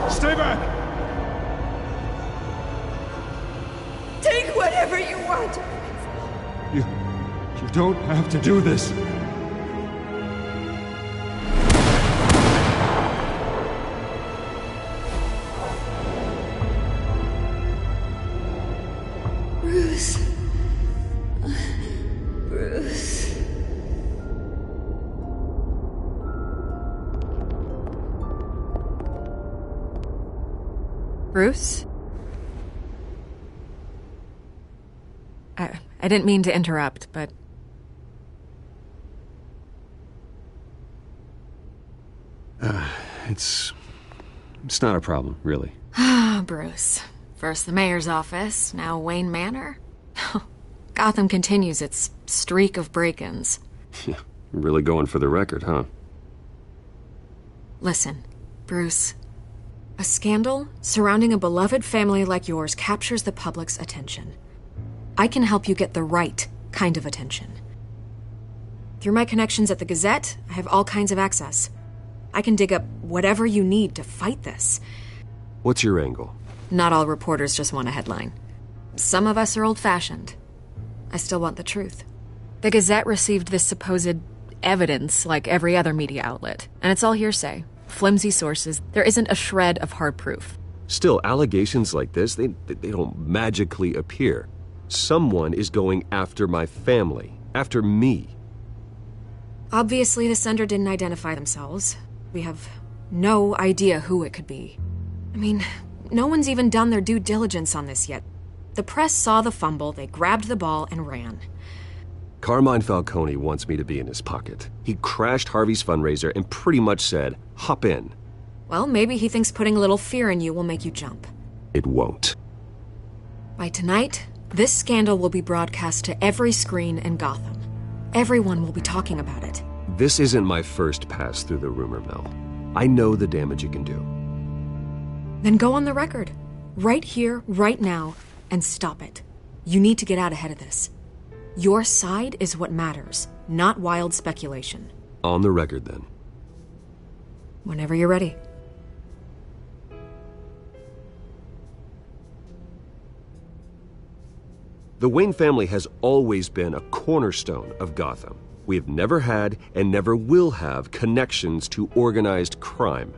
Stay back! Take whatever you want! You don't have to do this. Bruce. Bruce. Bruce? I didn't mean to interrupt, but... It's not a problem, really. Ah, Bruce. First the mayor's office, now Wayne Manor. Gotham continues its streak of break-ins. Yeah, really going for the record, huh? Listen, Bruce. A scandal surrounding a beloved family like yours captures the public's attention. I can help you get the right kind of attention. Through my connections at the Gazette, I have all kinds of access. I can dig up whatever you need to fight this. What's your angle? Not all reporters just want a headline. Some of us are old-fashioned. I still want the truth. The Gazette received this supposed evidence like every other media outlet, and it's all hearsay. Flimsy sources. There isn't a shred of hard proof. Still, allegations like this, they don't magically appear. Someone is going after my family, after me. Obviously, the sender didn't identify themselves. We have no idea who it could be. I mean, no one's even done their due diligence on this yet. The press saw the fumble, they grabbed the ball and ran. Carmine Falcone wants me to be in his pocket. He crashed Harvey's fundraiser and pretty much said, hop in. Well, maybe he thinks putting a little fear in you will make you jump. It won't. By tonight, this scandal will be broadcast to every screen in Gotham. Everyone will be talking about it. This isn't my first pass through the rumor mill. I know the damage it can do. Then go on the record. Right here, right now, and stop it. You need to get out ahead of this. Your side is what matters, not wild speculation. On the record, then. Whenever you're ready. The Wayne family has always been a cornerstone of Gotham. We have never had and never will have connections to organized crime.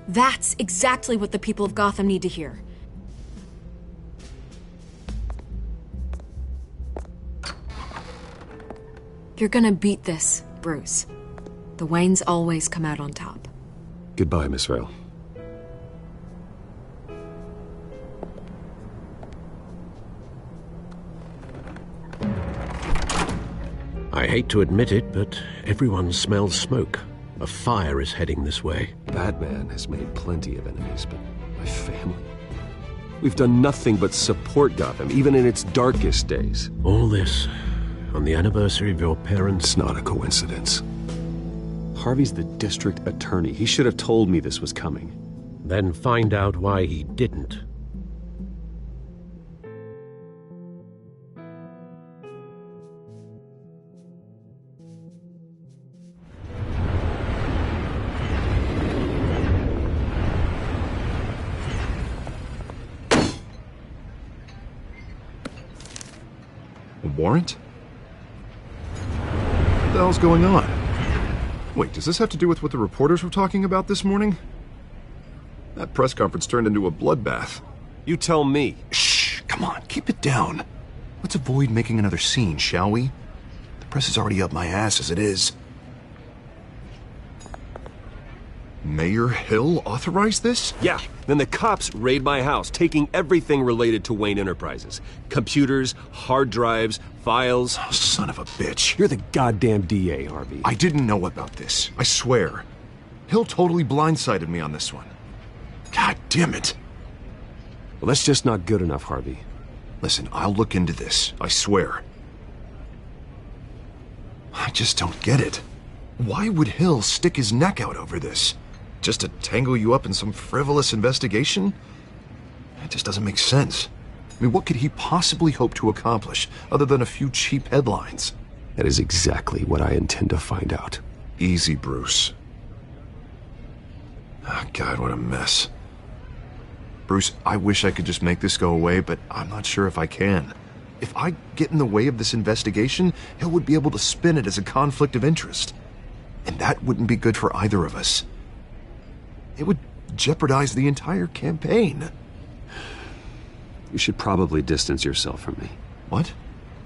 That's exactly what the people of Gotham need to hear. You're gonna beat this, Bruce. The Waynes always come out on top. Goodbye, Miss Vale. I hate to admit it, but everyone smells smoke. A fire is heading this way. Batman has made plenty of enemies, but my family? We've done nothing but support Gotham, even in its darkest days. All this on the anniversary of your parents'... It's not a coincidence. Harvey's the district attorney. He should have told me this was coming. Then find out why he didn't. A warrant? What the hell's going on? Wait, does this have to do with what the reporters were talking about this morning? That press conference turned into a bloodbath. You tell me. Shh, come on, keep it down. Let's avoid making another scene, shall we? The press is already up my ass as it is. Mayor Hill authorized this? Yeah, then the cops raid my house, taking everything related to Wayne Enterprises. Computers, hard drives, files. Oh, son of a bitch. You're the goddamn DA, Harvey. I didn't know about this, I swear. Hill totally blindsided me on this one. God damn it. Well, that's just not good enough, Harvey. Listen, I'll look into this, I swear. I just don't get it. Why would Hill stick his neck out over this? Just to tangle you up in some frivolous investigation? It just doesn't make sense. I mean, what could he possibly hope to accomplish other than a few cheap headlines? That is exactly what I intend to find out. Easy, Bruce. Oh, God, what a mess. Bruce, I wish I could just make this go away, but I'm not sure if I can. If I get in the way of this investigation, Hill would be able to spin it as a conflict of interest. And that wouldn't be good for either of us. It would jeopardize the entire campaign. You should probably distance yourself from me. What?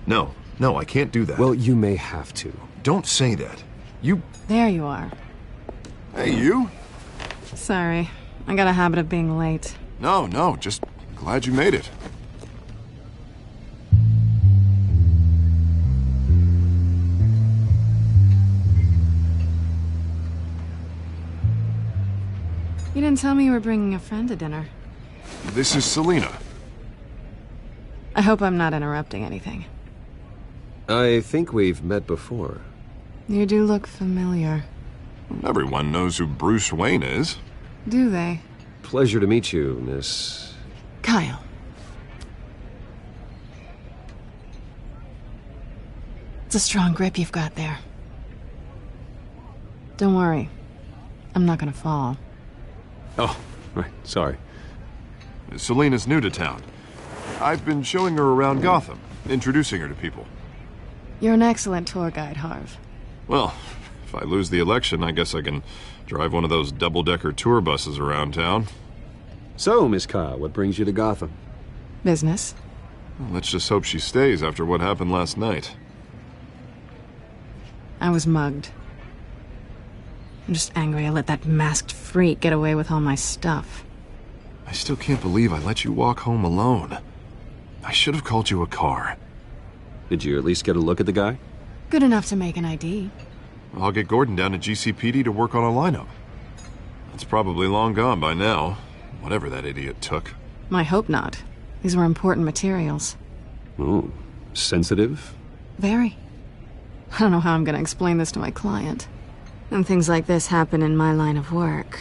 No, I can't do that. Well, you may have to. Don't say that. You... There you are. Hey, you? Sorry. I got a habit of being late. No, just glad you made it. You didn't tell me you were bringing a friend to dinner. This is Selina. I hope I'm not interrupting anything. I think we've met before. You do look familiar. Everyone knows who Bruce Wayne is. Do they? Pleasure to meet you, Miss... Kyle. It's a strong grip you've got there. Don't worry. I'm not gonna fall. Oh, right, sorry. Selina's new to town. I've been showing her around Gotham, introducing her to people. You're an excellent tour guide, Harv. Well, if I lose the election, I guess I can drive one of those double-decker tour buses around town. So, Miss Kyle, what brings you to Gotham? Business. Well, let's just hope she stays after what happened last night. I was mugged. I'm just angry I let that masked freak get away with all my stuff. I still can't believe I let you walk home alone. I should have called you a car. Did you at least get a look at the guy? Good enough to make an ID. I'll get Gordon down to GCPD to work on a lineup. It's probably long gone by now, whatever that idiot took. I hope not. These were important materials. Ooh, sensitive? Very. I don't know how I'm going to explain this to my client. When things like this happen in my line of work,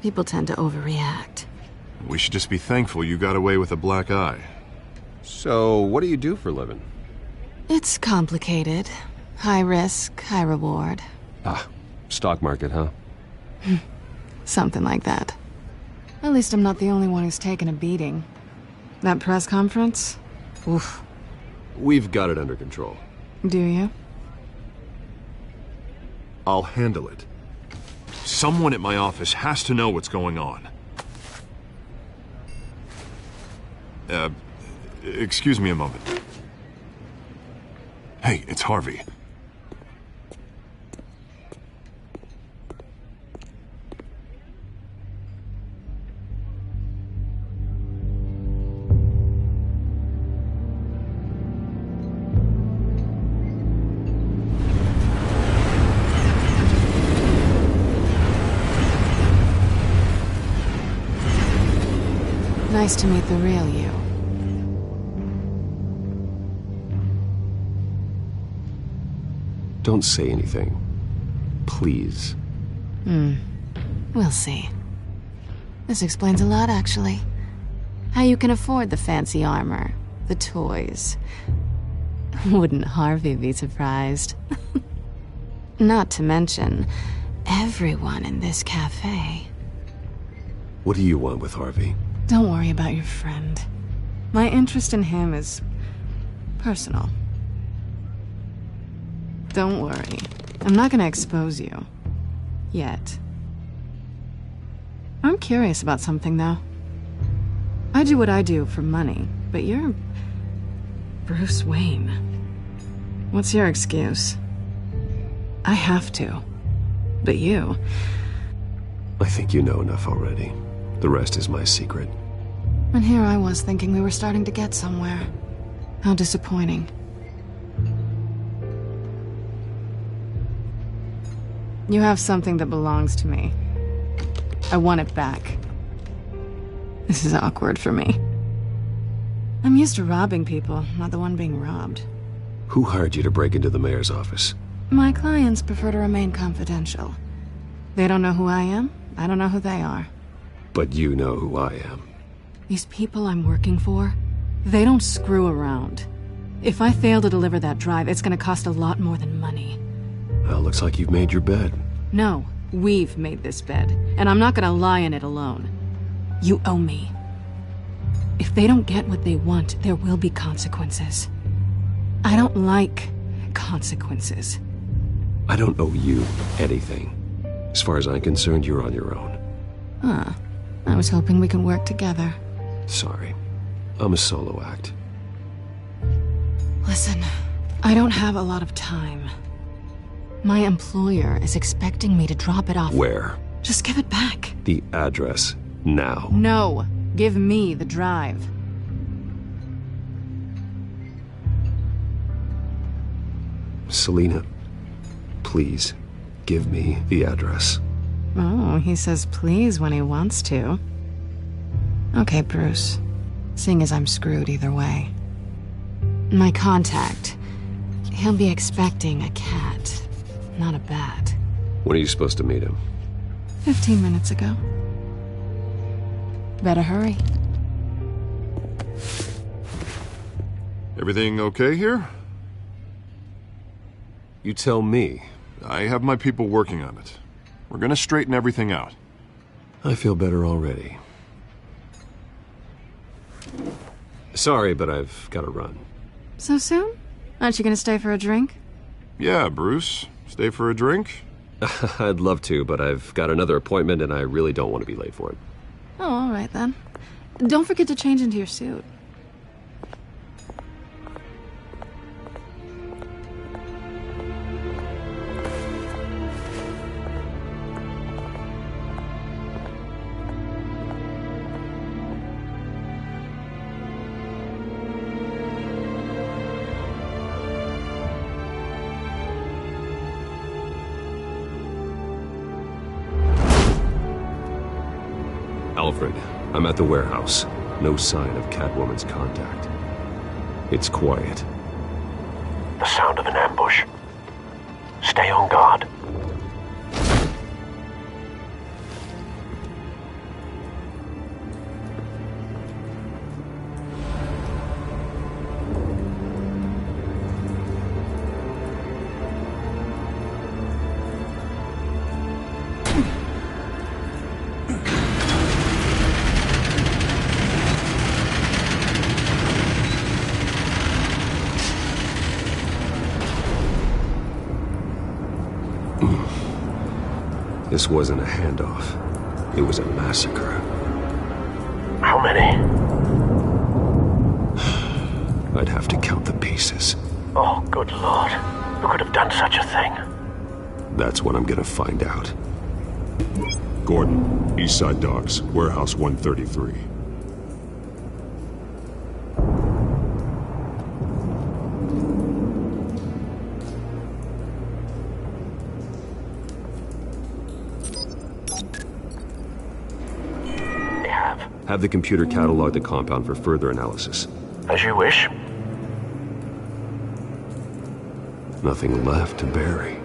people tend to overreact. We should just be thankful you got away with a black eye. So, what do you do for a living? It's complicated. High risk, high reward. Ah, stock market, huh? Something like that. At least I'm not the only one who's taken a beating. That press conference? Oof. We've got it under control. Do you? I'll handle it. Someone at my office has to know what's going on. Excuse me a moment. Hey, it's Harvey. Nice to meet the real you. Don't say anything. Please. We'll see. This explains a lot, actually. How you can afford the fancy armor, the toys. Wouldn't Harvey be surprised? Not to mention, everyone in this cafe. What do you want with Harvey? Don't worry about your friend. My interest in him is personal. Don't worry. I'm not gonna expose you. Yet. I'm curious about something, though. I do what I do for money, but you're Bruce Wayne. What's your excuse? I have to. But you... I think you know enough already. The rest is my secret. And here I was thinking we were starting to get somewhere. How disappointing. You have something that belongs to me. I want it back. This is awkward for me. I'm used to robbing people, not the one being robbed. Who hired you to break into the mayor's office? My clients prefer to remain confidential. They don't know who I am, I don't know who they are. But you know who I am. These people I'm working for, they don't screw around. If I fail to deliver that drive, it's gonna cost a lot more than money. Well, looks like you've made your bed. No, we've made this bed, and I'm not gonna lie in it alone. You owe me. If they don't get what they want, there will be consequences. I don't like consequences. I don't owe you anything. As far as I'm concerned, you're on your own. Huh. I was hoping we could work together. Sorry. I'm a solo act. Listen, I don't have a lot of time. My employer is expecting me to drop it off. Where? Just give it back. The address. Now. No. Give me the drive. Selina, please, give me the address. Oh, he says please when he wants to. Okay, Bruce. Seeing as I'm screwed either way. My contact. He'll be expecting a cat, not a bat. When are you supposed to meet him? 15 minutes ago. Better hurry. Everything okay here? You tell me. I have my people working on it. We're gonna straighten everything out. I feel better already. Sorry, but I've got to run. So soon? Aren't you gonna stay for a drink? Yeah, Bruce. Stay for a drink? I'd love to, but I've got another appointment and I really don't want to be late for it. Oh, all right then. Don't forget to change into your suit. Alfred, I'm at the warehouse. No sign of Catwoman's contact. It's quiet. The sound of an ambush. Stay on guard. This wasn't a handoff. It was a massacre. How many? I'd have to count the pieces. Oh, good lord. Who could have done such a thing? That's what I'm gonna find out. Gordon, East Side Docks, Warehouse 133. They have. Have the computer catalog the compound for further analysis. As you wish. Nothing left to bury.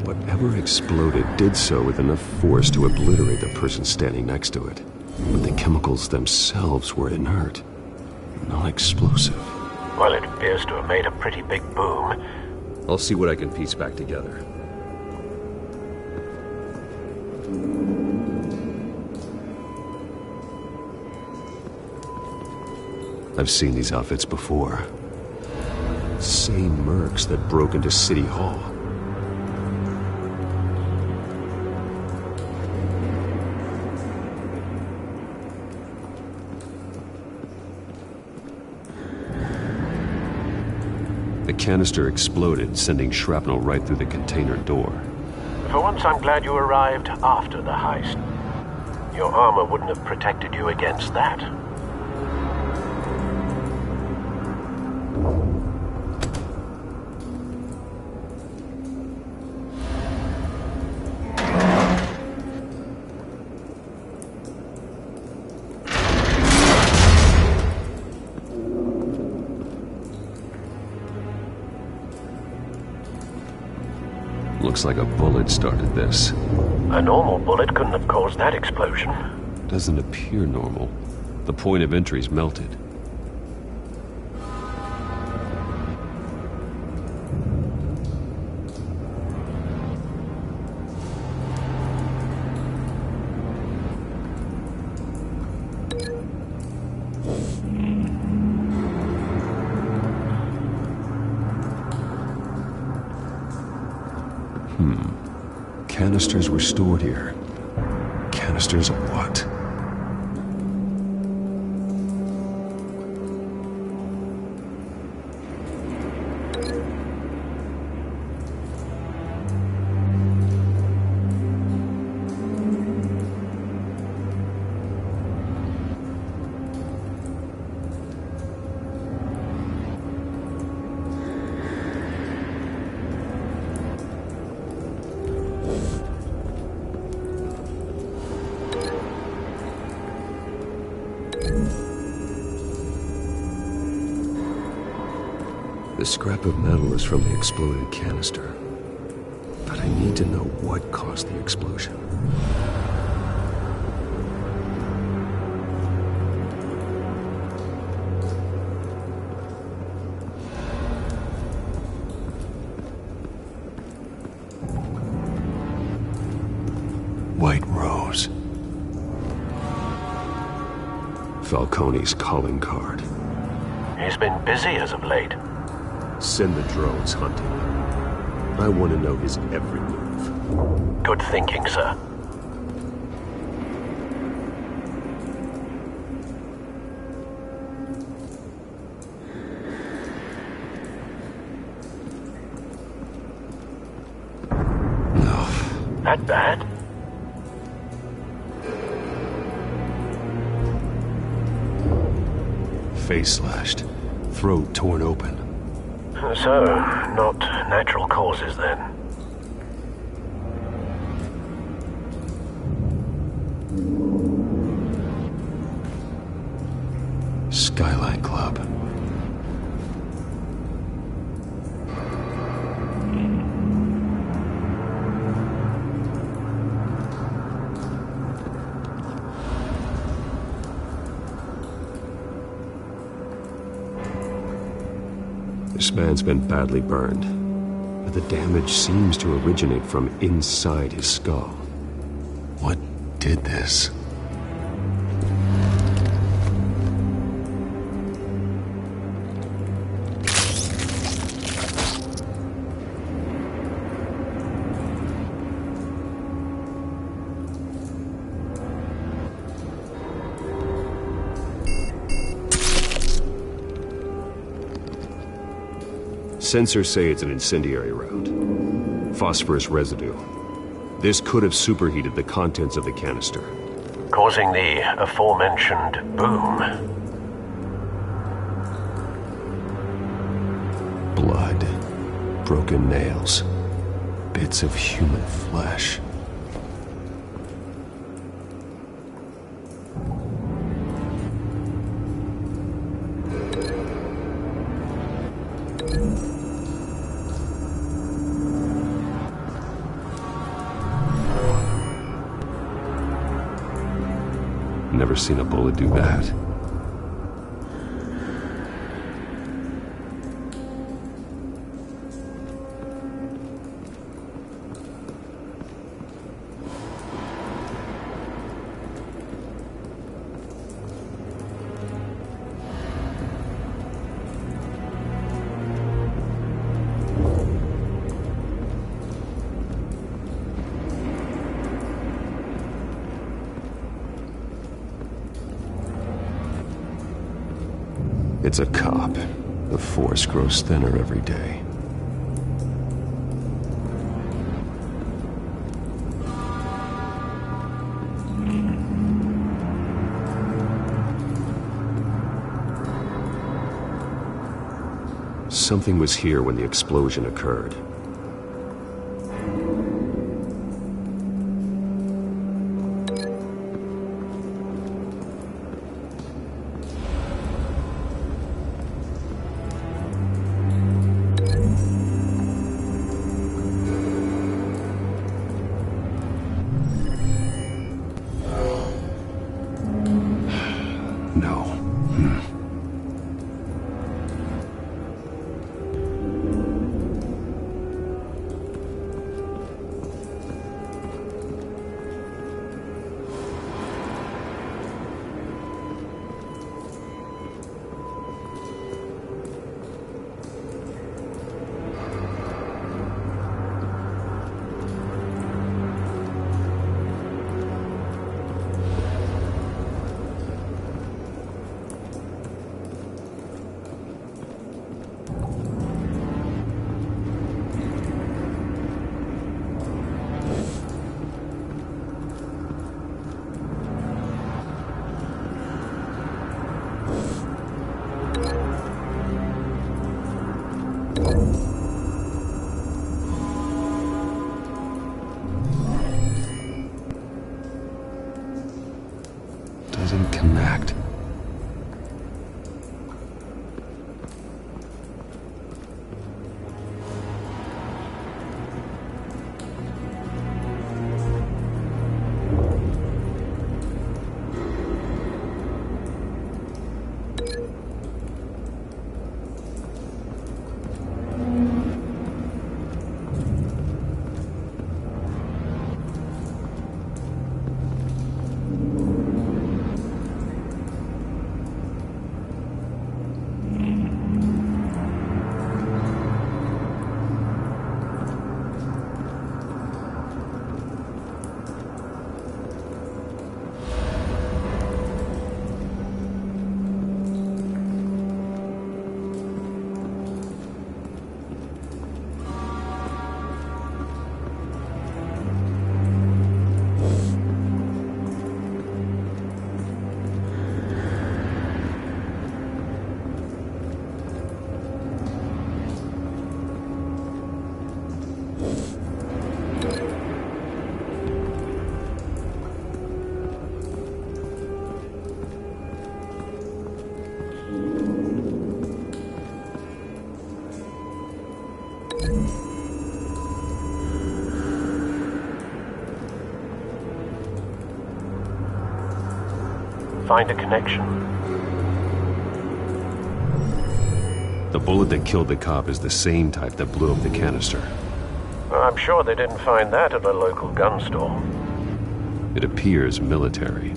Whatever exploded did so with enough force to obliterate the person standing next to it. But the chemicals themselves were inert, non-explosive. Well, it appears to have made a pretty big boom. I'll see what I can piece back together. I've seen these outfits before. Same mercs that broke into City Hall. The canister exploded, sending shrapnel right through the container door. For once, I'm glad you arrived after the heist. Your armor wouldn't have protected you against that. Looks like a bullet started this. A normal bullet couldn't have caused that explosion. Doesn't appear normal. The point of entry's melted. Canisters were stored here. Canisters of what? The scrap of metal is from the exploded canister. But I need to know what caused the explosion. White Rose. Falcone's calling card. He's been busy as of late. Send the drones hunting. I want to know his every move. Good thinking, sir. No. That bad? Face slashed. Throat torn open. So, not natural causes then. Skyline Club. This man's been badly burned, but the damage seems to originate from inside his skull. What did this? Sensors say it's an incendiary round. Phosphorus residue. This could have superheated the contents of the canister, causing the aforementioned boom. Blood, broken nails, bits of human flesh. Never seen a bullet do that. It's a cop. The force grows thinner every day. Something was here when the explosion occurred. Doesn't connect. Find a connection. The bullet that killed the cop is the same type that blew up the canister. I'm sure they didn't find that at a local gun store. It appears military.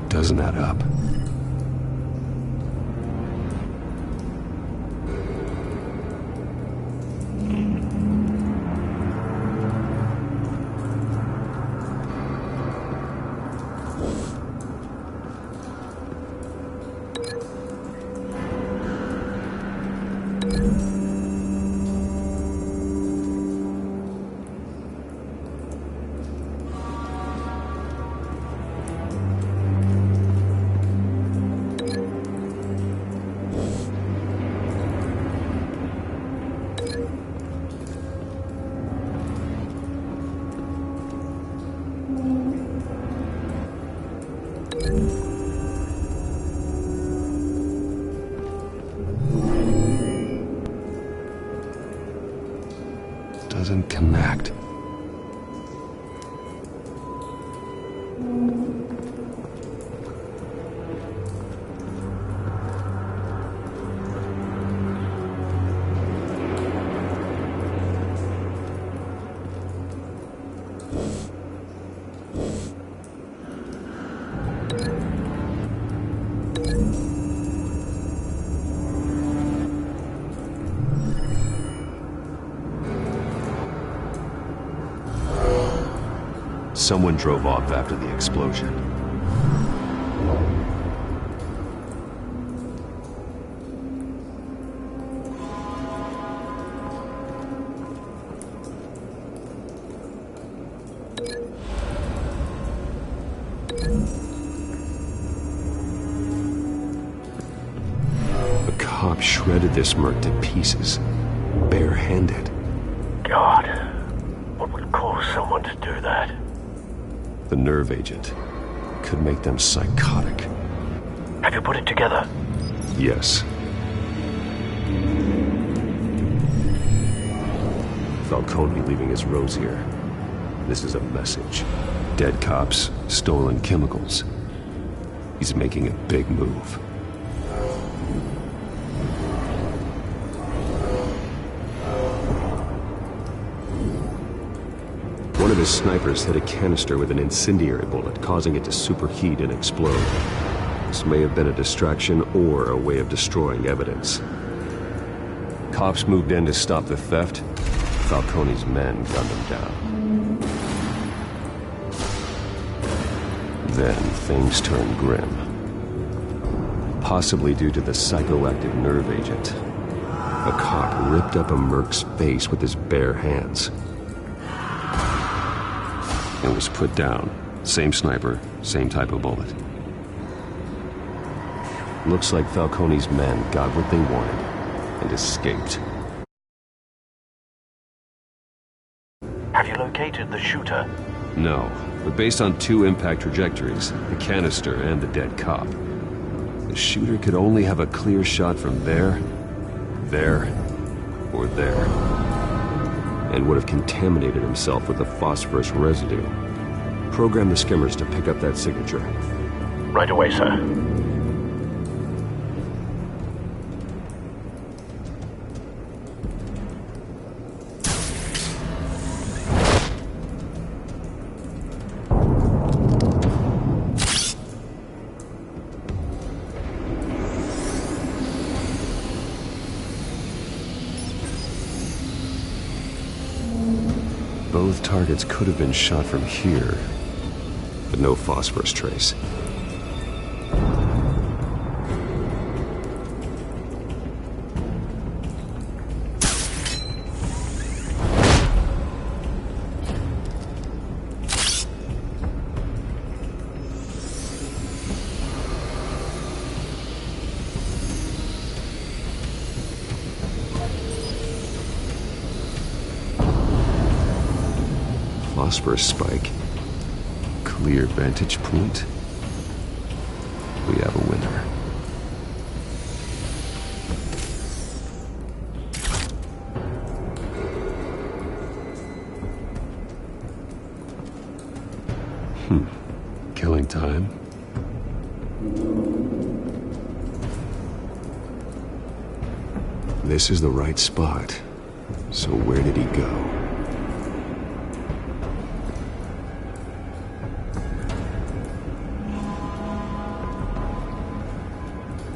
Doesn't add up. Doesn't connect. Someone drove off after the explosion. A cop shredded this merc to pieces, barehanded. God, what would cause someone to do that? The nerve agent could make them psychotic. Have you put it together? Yes. Falcone leaving his rose here. This is a message. Dead cops, stolen chemicals. He's making a big move. One of his snipers hit a canister with an incendiary bullet, causing it to superheat and explode. This may have been a distraction or a way of destroying evidence. Cops moved in to stop the theft. Falcone's men gunned him down. Then things turned grim. Possibly due to the psychoactive nerve agent. A cop ripped up a merc's face with his bare hands. It was put down. Same sniper, same type of bullet. Looks like Falcone's men got what they wanted and escaped. Have you located the shooter? No, but based on two impact trajectories, the canister and the dead cop, the shooter could only have a clear shot from there, or there, and would have contaminated himself with the phosphorus residue. Program the skimmers to pick up that signature. Right away, sir. Both targets could have been shot from here, but no phosphorus trace. Phosphorus spike. Clear vantage point. We have a winner. Killing time. This is the right spot. So where did he go?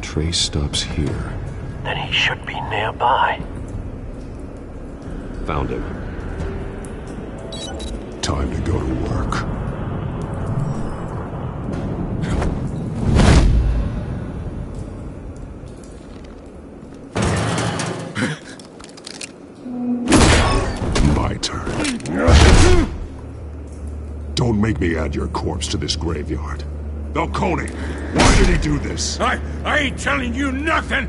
Trace stops here. Then he should be nearby. Found him. Time to go to work. My turn. Don't make me add your corpse to this graveyard. Falcone, why did he do this? I ain't telling you nothing!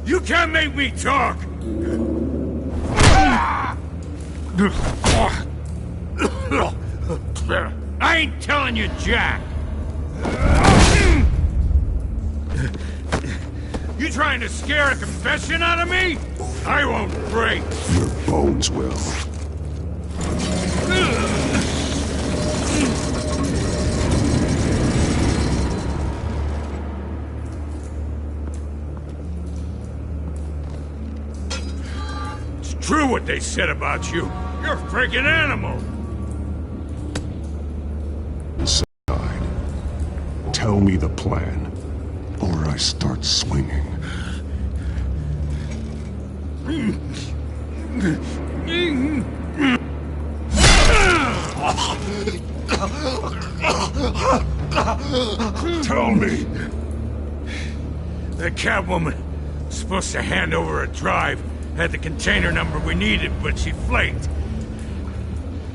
You can't make me talk! I ain't telling you jack! You trying to scare a confession out of me? I won't break! Your bones will. It's true what they said about you. You're a freaking animal! Inside. Tell me the plan, or I start swinging. Tell me. That Catwoman was supposed to hand over a drive, had the container number we needed, but she flaked.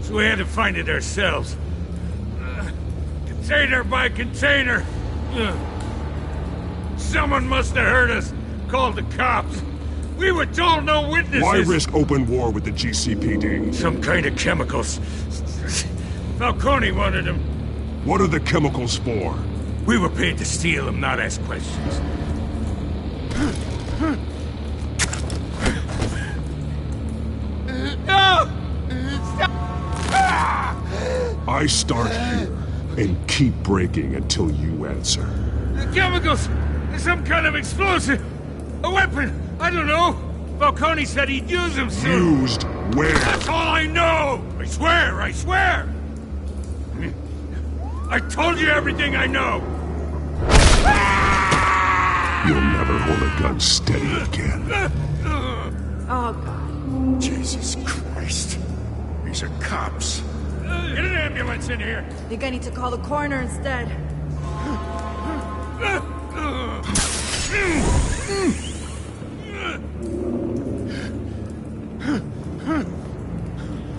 So we had to find it ourselves. Container by container. Someone must have heard us, called the cops. We were told no witnesses. Why risk open war with the GCPD? Some kind of chemicals. Falcone wanted them. What are the chemicals for? We were paid to steal them, not ask questions. No! I start here and keep breaking until you answer. The chemicals! Some kind of explosive! A weapon! I don't know! Falcone said he'd use them soon! Used where? That's all I know! I swear! I swear! I told you everything I know! You'll never hold a gun steady again. Oh, God. Jesus Christ. These are cops. Get an ambulance in here! I think I need to call the coroner instead.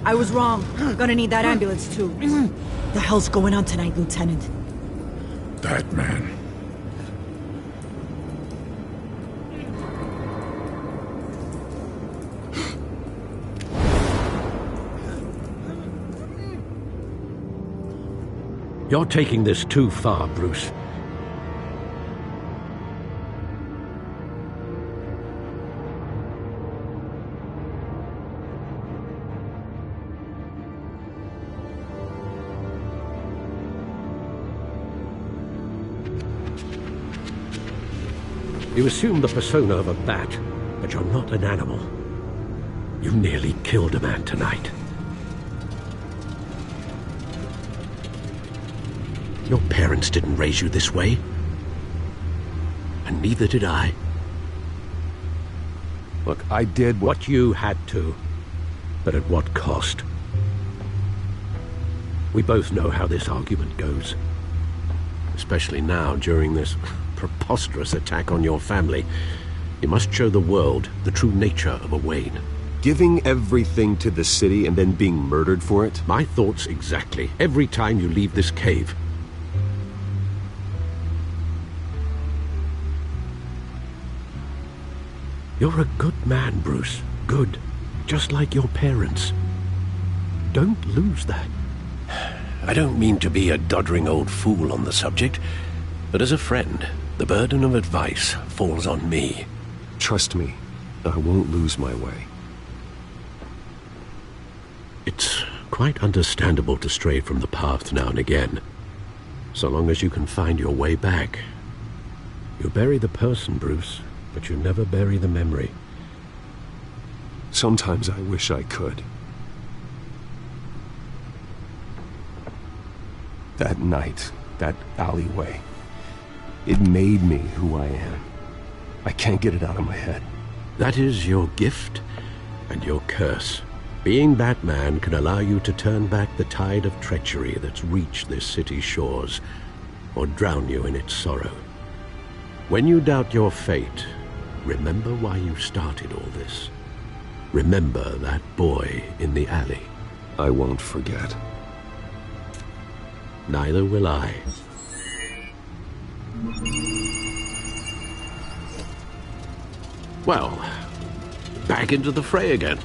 I was wrong. Gonna need that ambulance, too. The hell's going on tonight, Lieutenant? That man. You're taking this too far, Bruce. You assume the persona of a bat, but you're not an animal. You nearly killed a man tonight. Your parents didn't raise you this way. And neither did I. Look, I did what you had to. But at what cost? We both know how this argument goes. Especially now, during this preposterous attack on your family. You must show the world the true nature of a Wayne. Giving everything to the city and then being murdered for it? My thoughts exactly. Every time you leave this cave. You're a good man, Bruce. Good. Just like your parents. Don't lose that. I don't mean to be a doddering old fool on the subject, but as a friend, the burden of advice falls on me. Trust me, I won't lose my way. It's quite understandable to stray from the path now and again, so long as you can find your way back. You bury the person, Bruce, but you never bury the memory. Sometimes I wish I could. That night, that alleyway, it made me who I am. I can't get it out of my head. That is your gift and your curse. Being Batman can allow you to turn back the tide of treachery that's reached this city's shores, or drown you in its sorrow. When you doubt your fate, remember why you started all this. Remember that boy in the alley. I won't forget. Neither will I. Well, back into the fray again.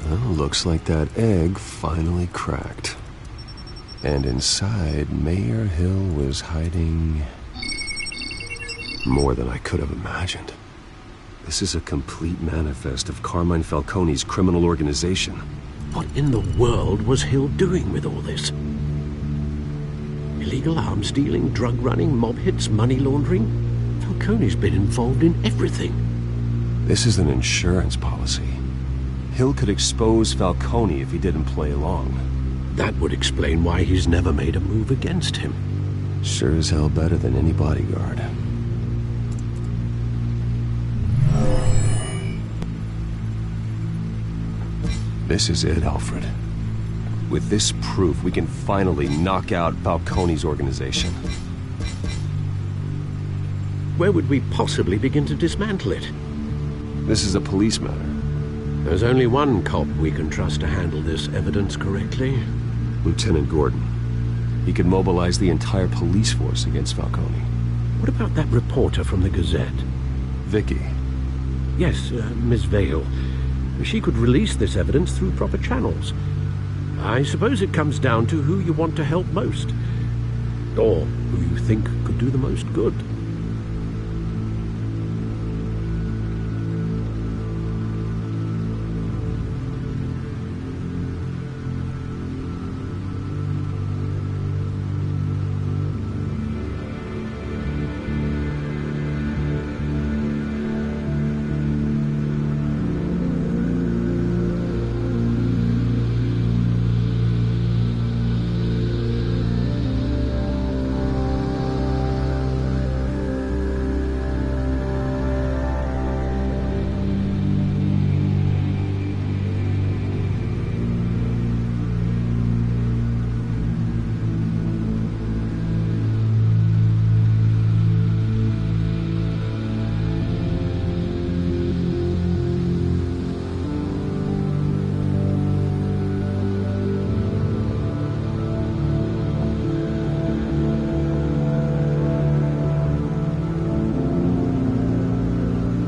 Well, looks like that egg finally cracked. And inside, Mayor Hill was hiding more than I could have imagined. This is a complete manifest of Carmine Falcone's criminal organization. What in the world was Hill doing with all this? Illegal arms dealing, drug running, mob hits, money laundering? Falcone's been involved in everything. This is an insurance policy. Hill could expose Falcone if he didn't play along. That would explain why he's never made a move against him. Sure as hell better than any bodyguard. This is it, Alfred. With this proof, we can finally knock out Falcone's organization. Where would we possibly begin to dismantle it? This is a police matter. There's only one cop we can trust to handle this evidence correctly. Lieutenant Gordon. He could mobilize the entire police force against Falcone. What about that reporter from the Gazette? Vicky. Yes, Miss Vale. She could release this evidence through proper channels. I suppose it comes down to who you want to help most. Or who you think could do the most good.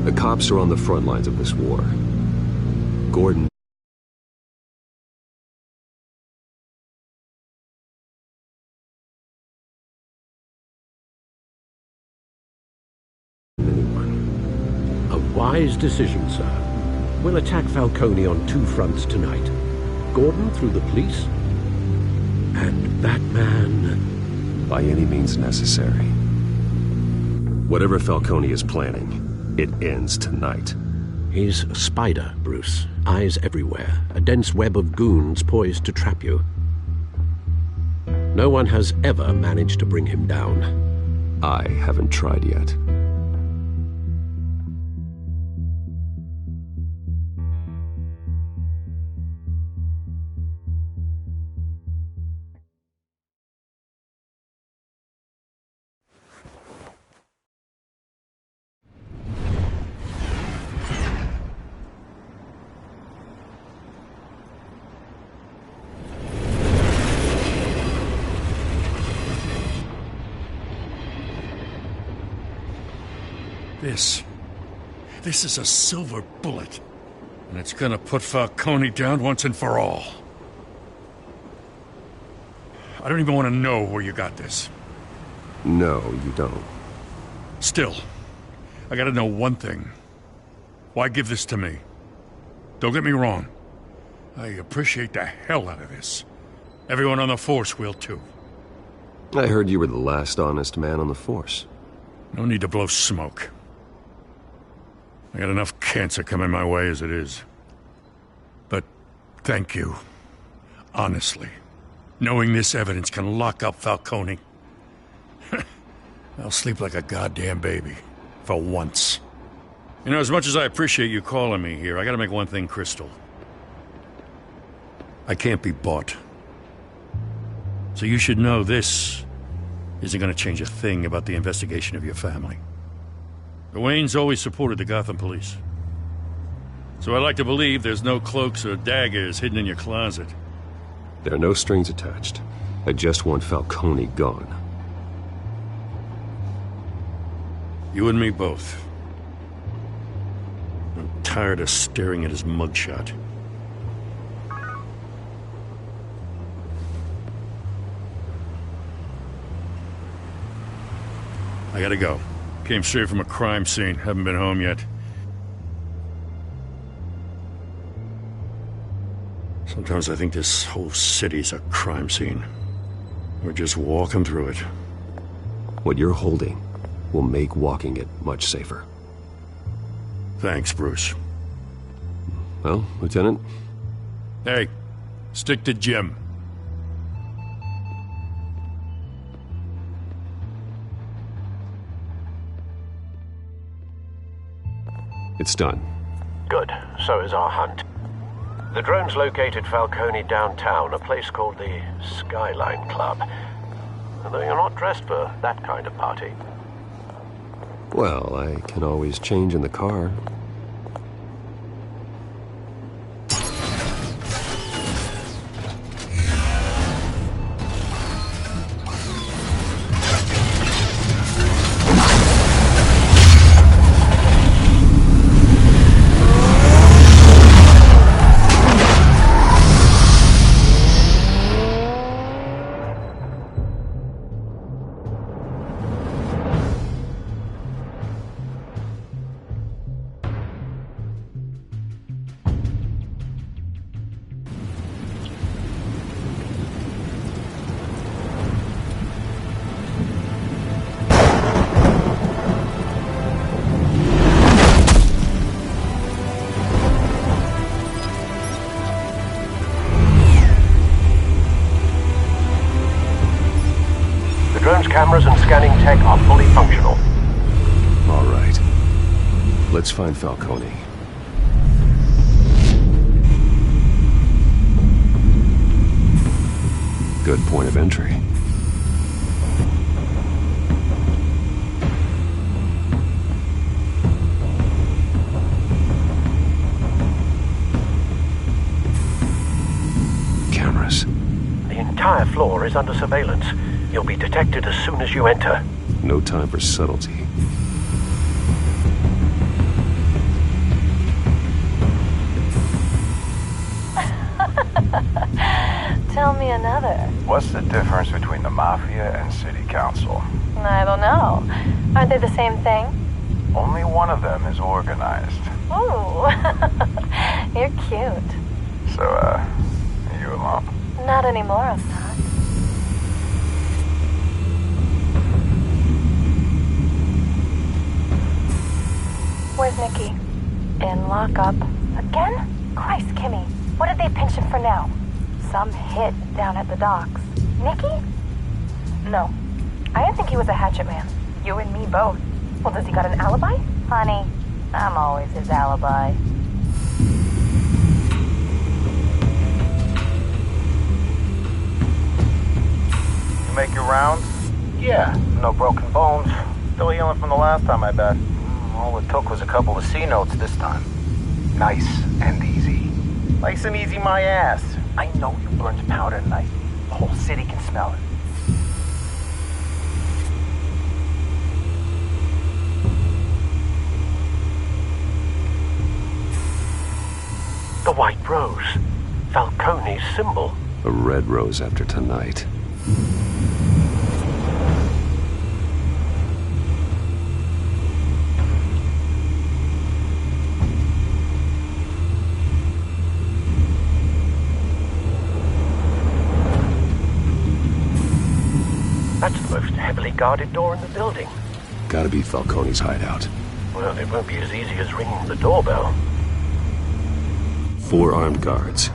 The cops are on the front lines of this war. Gordon A wise decision, sir. We'll attack Falcone on two fronts tonight. Gordon through the police, and Batman by any means necessary. Whatever Falcone is planning, it ends tonight. He's a spider, Bruce. Eyes everywhere. A dense web of goons poised to trap you. No one has ever managed to bring him down. I haven't tried yet. This is a silver bullet. And it's gonna put Falcone down once and for all. I don't even want to know where you got this. No, you don't. Still, I gotta know one thing. Why give this to me? Don't get me wrong. I appreciate the hell out of this. Everyone on the Force will too. I heard you were the last honest man on the Force. No need to blow smoke. I got enough cancer coming my way as it is. But thank you. Honestly. Knowing this evidence can lock up Falcone. I'll sleep like a goddamn baby. For once. You know, as much as I appreciate you calling me here, I gotta make one thing crystal. I can't be bought. So you should know this isn't gonna change a thing about the investigation of your family. The Waynes always supported the Gotham police. So I like to believe there's no cloaks or daggers hidden in your closet. There are no strings attached. I just want Falcone gone. You and me both. I'm tired of staring at his mugshot. I gotta go. Came straight from a crime scene. Haven't been home yet. Sometimes I think this whole city's a crime scene. We're just walking through it. What you're holding will make walking it much safer. Thanks, Bruce. Well, Lieutenant? Hey, stick to Jim. It's done. Good. So is our hunt. The drones located Falcone downtown, a place called the Skyline Club. Although you're not dressed for that kind of party. Well, I can always change in the car. Cameras and scanning tech are fully functional. All right. Let's find Falcone. Good point of entry. Cameras. The entire floor is under surveillance. You'll be detected as soon as you enter. No time for subtlety. Tell me another. What's the difference between the Mafia and City Council? I don't know. Aren't they the same thing? Only one of them is organized. Ooh. You're cute. So, are you alone? Not anymore, I'm not. Where's Nicky? In lockup. Again? Christ, Kimmy. What did they pinch him for now? Some hit down at the docks. Nicky? No. I didn't think he was a hatchet man. You and me both. Well, does he got an alibi? Honey, I'm always his alibi. You make your rounds? Yeah, no broken bones. Still healing from the last time, I bet. All it took was a couple of C notes this time. Nice and easy. Nice and easy my ass. I know you burned powder tonight. The whole city can smell it. The white rose. Falcone's symbol. A red rose after tonight. That's the most heavily guarded door in the building. Gotta be Falcone's hideout. Well, it won't be as easy as ringing the doorbell. 4 armed guards.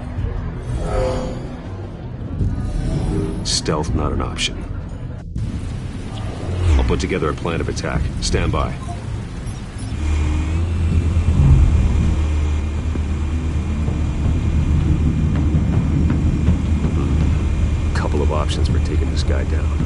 Stealth not an option. I'll put together a plan of attack. Stand by. Couple of options for taking this guy down.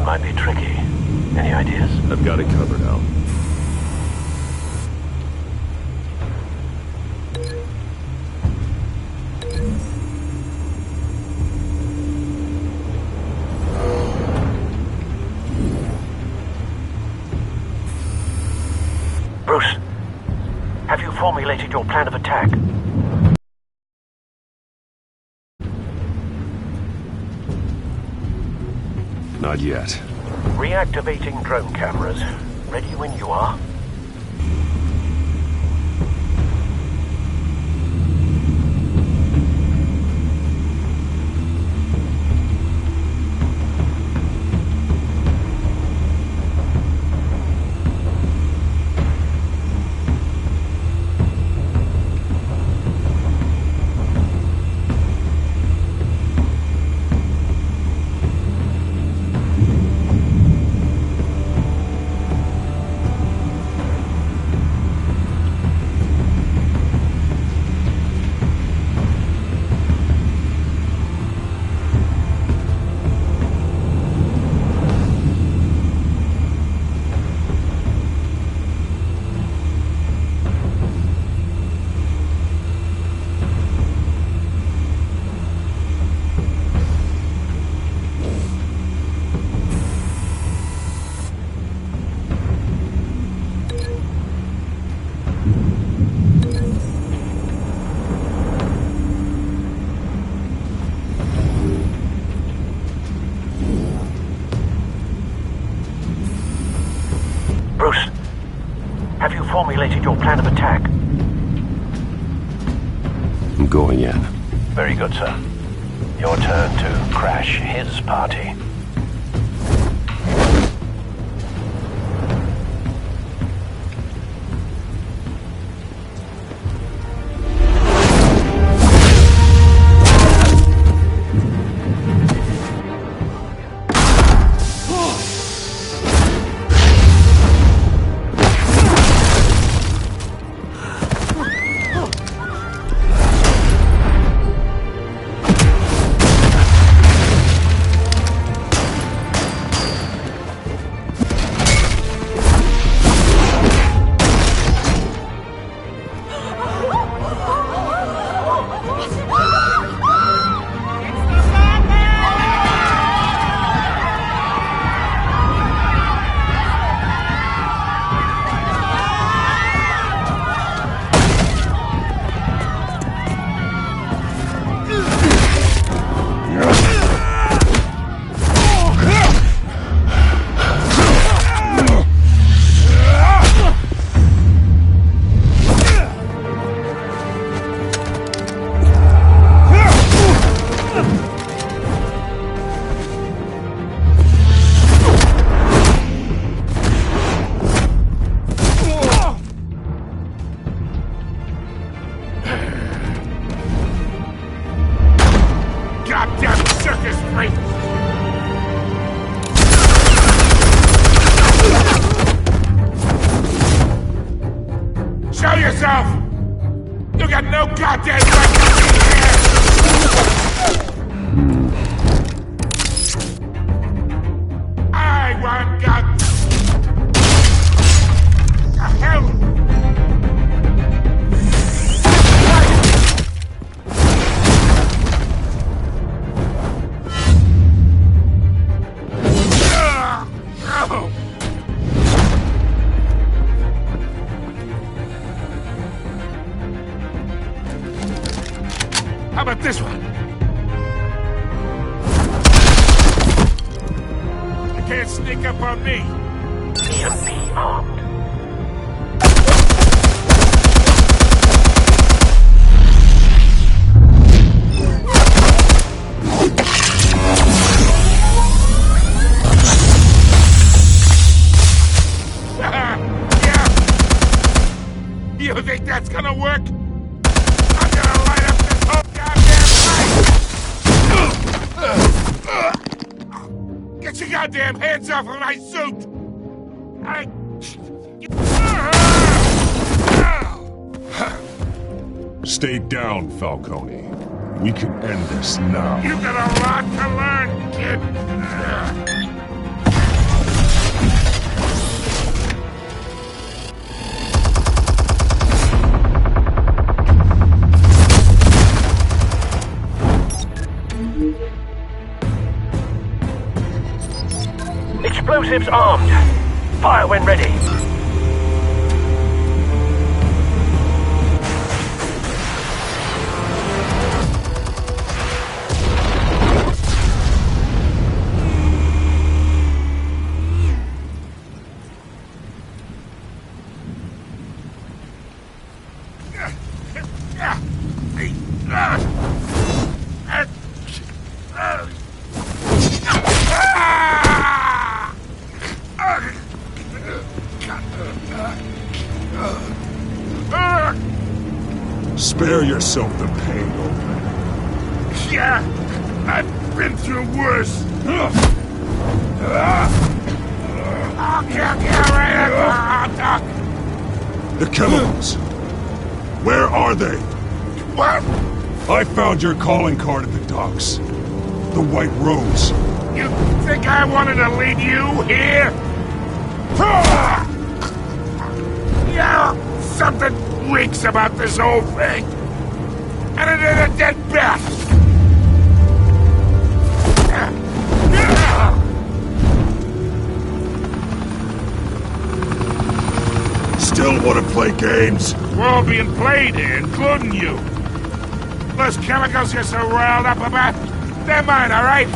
Might be tricky. Any ideas? I've got it covered, Al. Bruce, have you formulated your plan of attack? Not yet. Reactivating drone cameras. Ready when you are. Have you formulated your plan of attack? I'm going in. Very good, sir. Your turn to crash his party. yourself! You got no goddamn right to be here! I want guns! The hell? How about this one? You can't sneak up on me. Should be armed. Yeah. You think that's gonna work? I'm gonna light up this whole goddamn place! Get your goddamn hands off of my suit! Stay down, Falcone. We can end this now. You got a lot to learn, kid! Explosives armed. Fire when ready. Spare yourself the pain, old man. Yeah, I've been through worse. I'll kill you right now. The chemicals. Where are they? What? I found your calling card at the docks. The White Rose. You think I wanted to lead you here? Yeah, something reeks about this whole thing. And it is a dead bat. Still want to play games? We're all being played here, including you. Those chemicals you're so riled up about, they're mine, all right?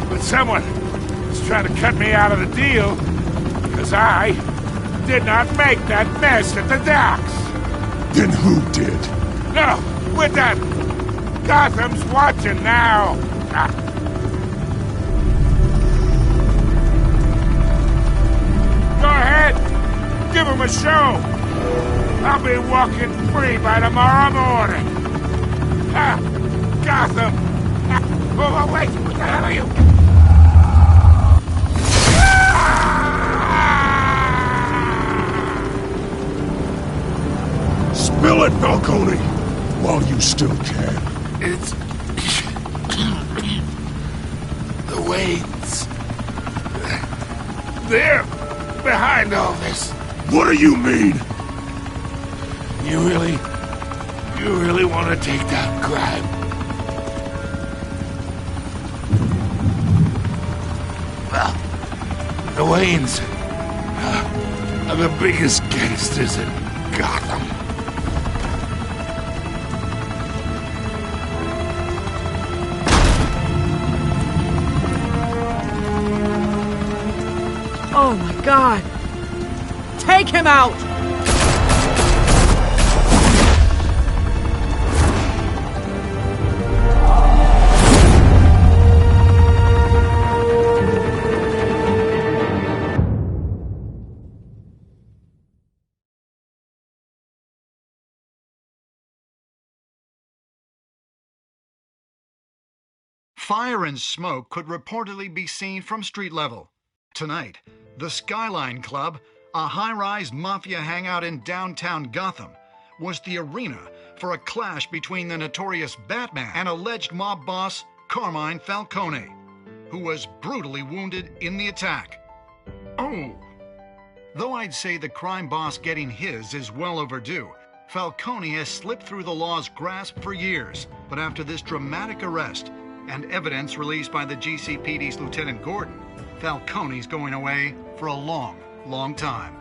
But someone is trying to cut me out of the deal because I did not make that mess at the docks. Then who did? No, we're done. Gotham's watching now. Go ahead. Give him a show. I'll be walking free by tomorrow morning. Gotham. Oh, wait. What the hell are you? Spill it, Falcone, while you still can. It's the Waynes. They're behind all this. What do you mean? You really want to take down crime? Well, the Waynes are the biggest gangsters in Gotham. Oh my God! Take him out! Fire and smoke could reportedly be seen from street level. Tonight, the Skyline Club, a high-rise mafia hangout in downtown Gotham, was the arena for a clash between the notorious Batman and alleged mob boss Carmine Falcone, who was brutally wounded in the attack. Oh! Though I'd say the crime boss getting his is well overdue, Falcone has slipped through the law's grasp for years, but after this dramatic arrest and evidence released by the GCPD's Lieutenant Gordon, Falcone's going away for a long, long time.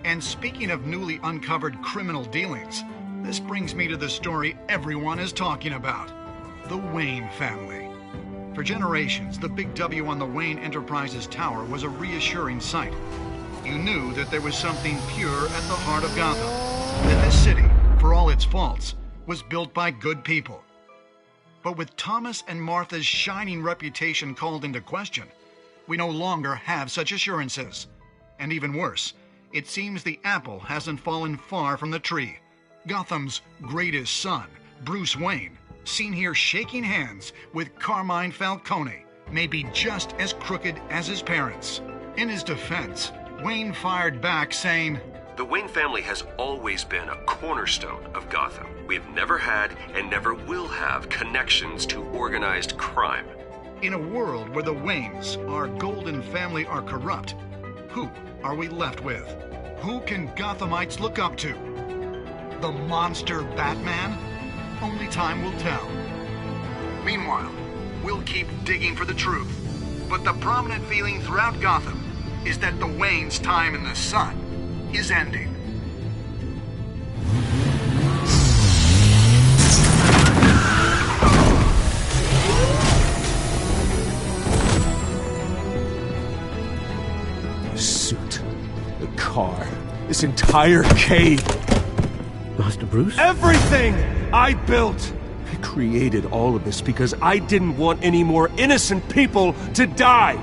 And speaking of newly uncovered criminal dealings, this brings me to the story everyone is talking about: the Wayne family. For generations, the big W on the Wayne Enterprises Tower was a reassuring sight. You knew that there was something pure at the heart of Gotham, that this city, for all its faults, was built by good people. But with Thomas and Martha's shining reputation called into question, we no longer have such assurances. And even worse, it seems the apple hasn't fallen far from the tree. Gotham's greatest son, Bruce Wayne, seen here shaking hands with Carmine Falcone, may be just as crooked as his parents. In his defense, Wayne fired back saying, "The Wayne family has always been a cornerstone of Gotham. We have never had and never will have connections to organized crime." In a world where the Waynes, our golden family, are corrupt, who are we left with? Who can Gothamites look up to? The monster Batman? Only time will tell. Meanwhile, we'll keep digging for the truth. But the prominent feeling throughout Gotham is that the Waynes' time in the sun is ending. The suit, the car, this entire cave. Master Bruce? Everything I built! I created all of this because I didn't want any more innocent people to die!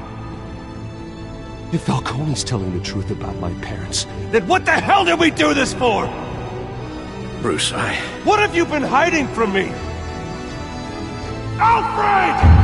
If Falcone's telling the truth about my parents, then what the hell did we do this for? Bruce, What have you been hiding from me? Alfred!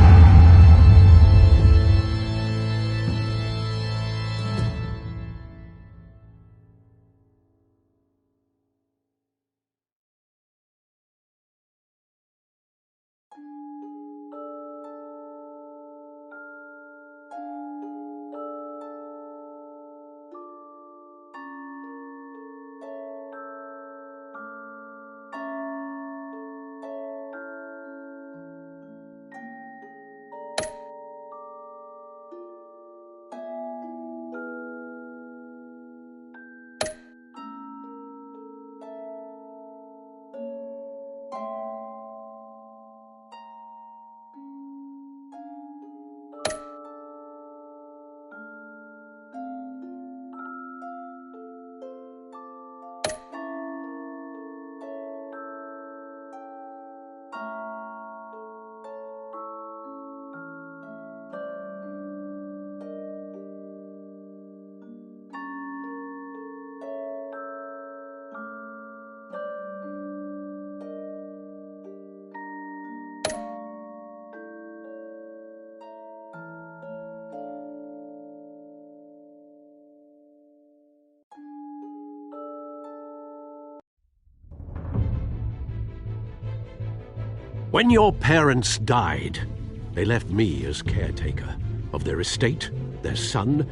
When your parents died, they left me as caretaker of their estate, their son,